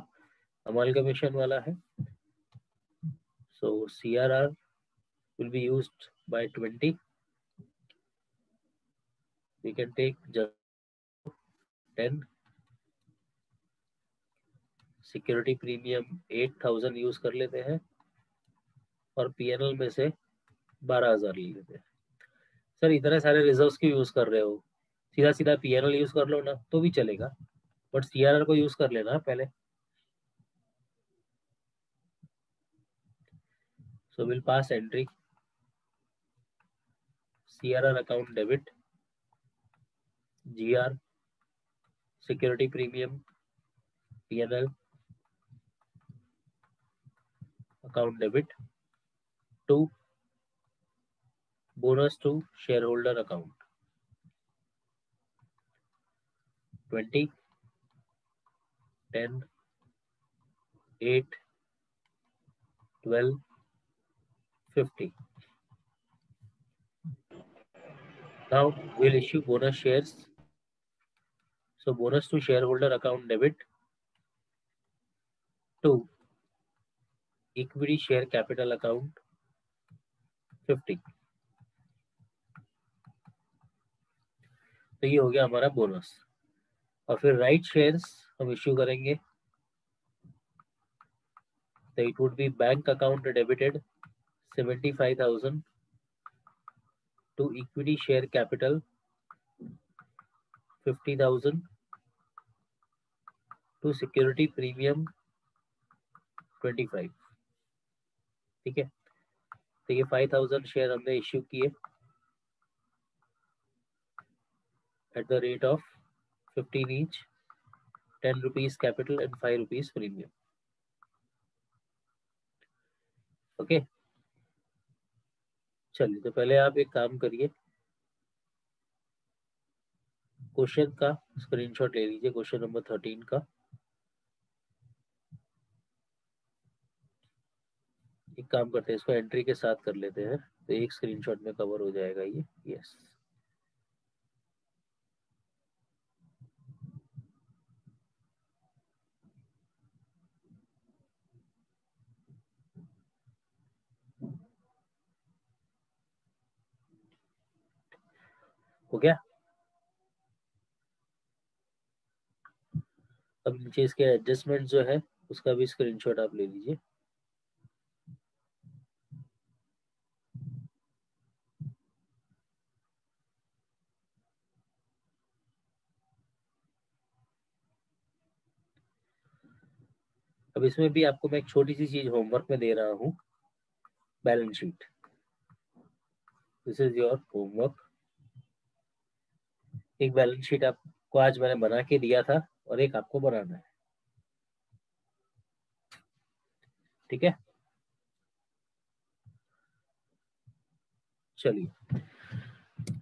अमाल कमीशन वाला है। So CRR will be used by 20. We can take just 10. Security premium 8,000 use कर लेते हैं और PNL में से 12,000 ले लेते हैं। सर इतने सारे रिजर्व्स क्यों यूज कर रहे हो? सीधा सीधा पीएनएल यूज कर लो ना तो भी चलेगा, बट सीआरआर को यूज कर लेना पहले। So will pass entry CRR account debit, GR security premium, PNL account debit to bonus to share holder account 20, 10, 8, 12, 50. Now we'll issue bonus shares. So bonus to shareholder account debit to equity share capital account 50. तो ये हो गया हमारा bonus. और फिर right shares हम issue करेंगे, तो it would be bank account debited 75,000 to equity share capital 50,000 to security premium 25। ठीक है, तो ये 5,000 शेयर हमने इश्यू किए at the rate of 15 each, 10 rupees capital and 5 rupees premium. Okay, चलिए तो पहले आप एक काम करिए, क्वेश्चन का स्क्रीनशॉट ले लीजिए, क्वेश्चन नंबर 13 का। एक काम करते हैं, इसको एंट्री के साथ कर लेते हैं, तो एक स्क्रीनशॉट में कवर हो जाएगा ये। यस, हो गया। अब नीचे इसके एडजस्टमेंट जो है उसका भी स्क्रीनशॉट आप ले लीजिए। अब इसमें भी आपको मैं एक छोटी सी चीज होमवर्क में दे रहा हूँ, balance sheet. This is your homework. एक बैलेंस शीट आपको आज मैंने बना के दिया था और एक आपको बनाना है। ठीक है, चलिए।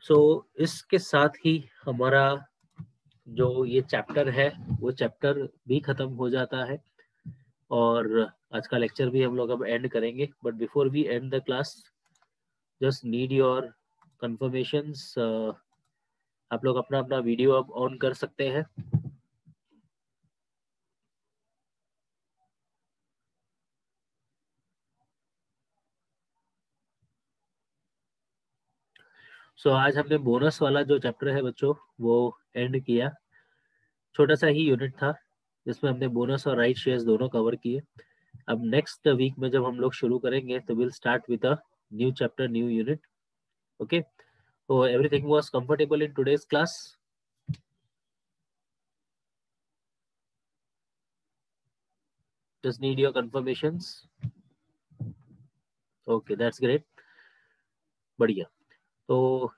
सो इसके साथ ही हमारा जो ये चैप्टर है वो चैप्टर भी खत्म हो जाता है और आज का लेक्चर भी हम लोग अब एंड करेंगे। But before we end the class, just need your confirmations. आप लोग अपना अपना वीडियो अब ऑन कर सकते हैं। सो आज हमने बोनस वाला जो चैप्टर है बच्चों वो एंड किया। छोटा सा ही यूनिट था जिसमें हमने बोनस और राइट शेयर्स दोनों कवर किए। अब नेक्स्ट वीक में जब हम लोग शुरू करेंगे तो will start with a new chapter, new unit. Okay, so everything was comfortable in today's class? Just need your confirmations. Okay, that's great. बढ़िया। तो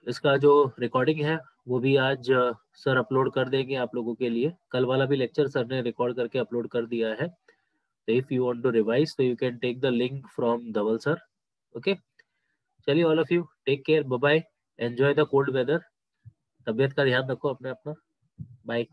इसका जो रिकॉर्डिंग है वो भी आज सर अपलोड कर देंगे आप लोगों के लिए। कल वाला भी लेक्चर सर ने रिकॉर्ड करके अपलोड कर दिया है। तो if you want to revise तो you can take the link from Dhaval sir. Okay, चलिए, all of you take care, bye bye, enjoy the cold weather. तबियत का ध्यान रखो अपने अपना। बाय।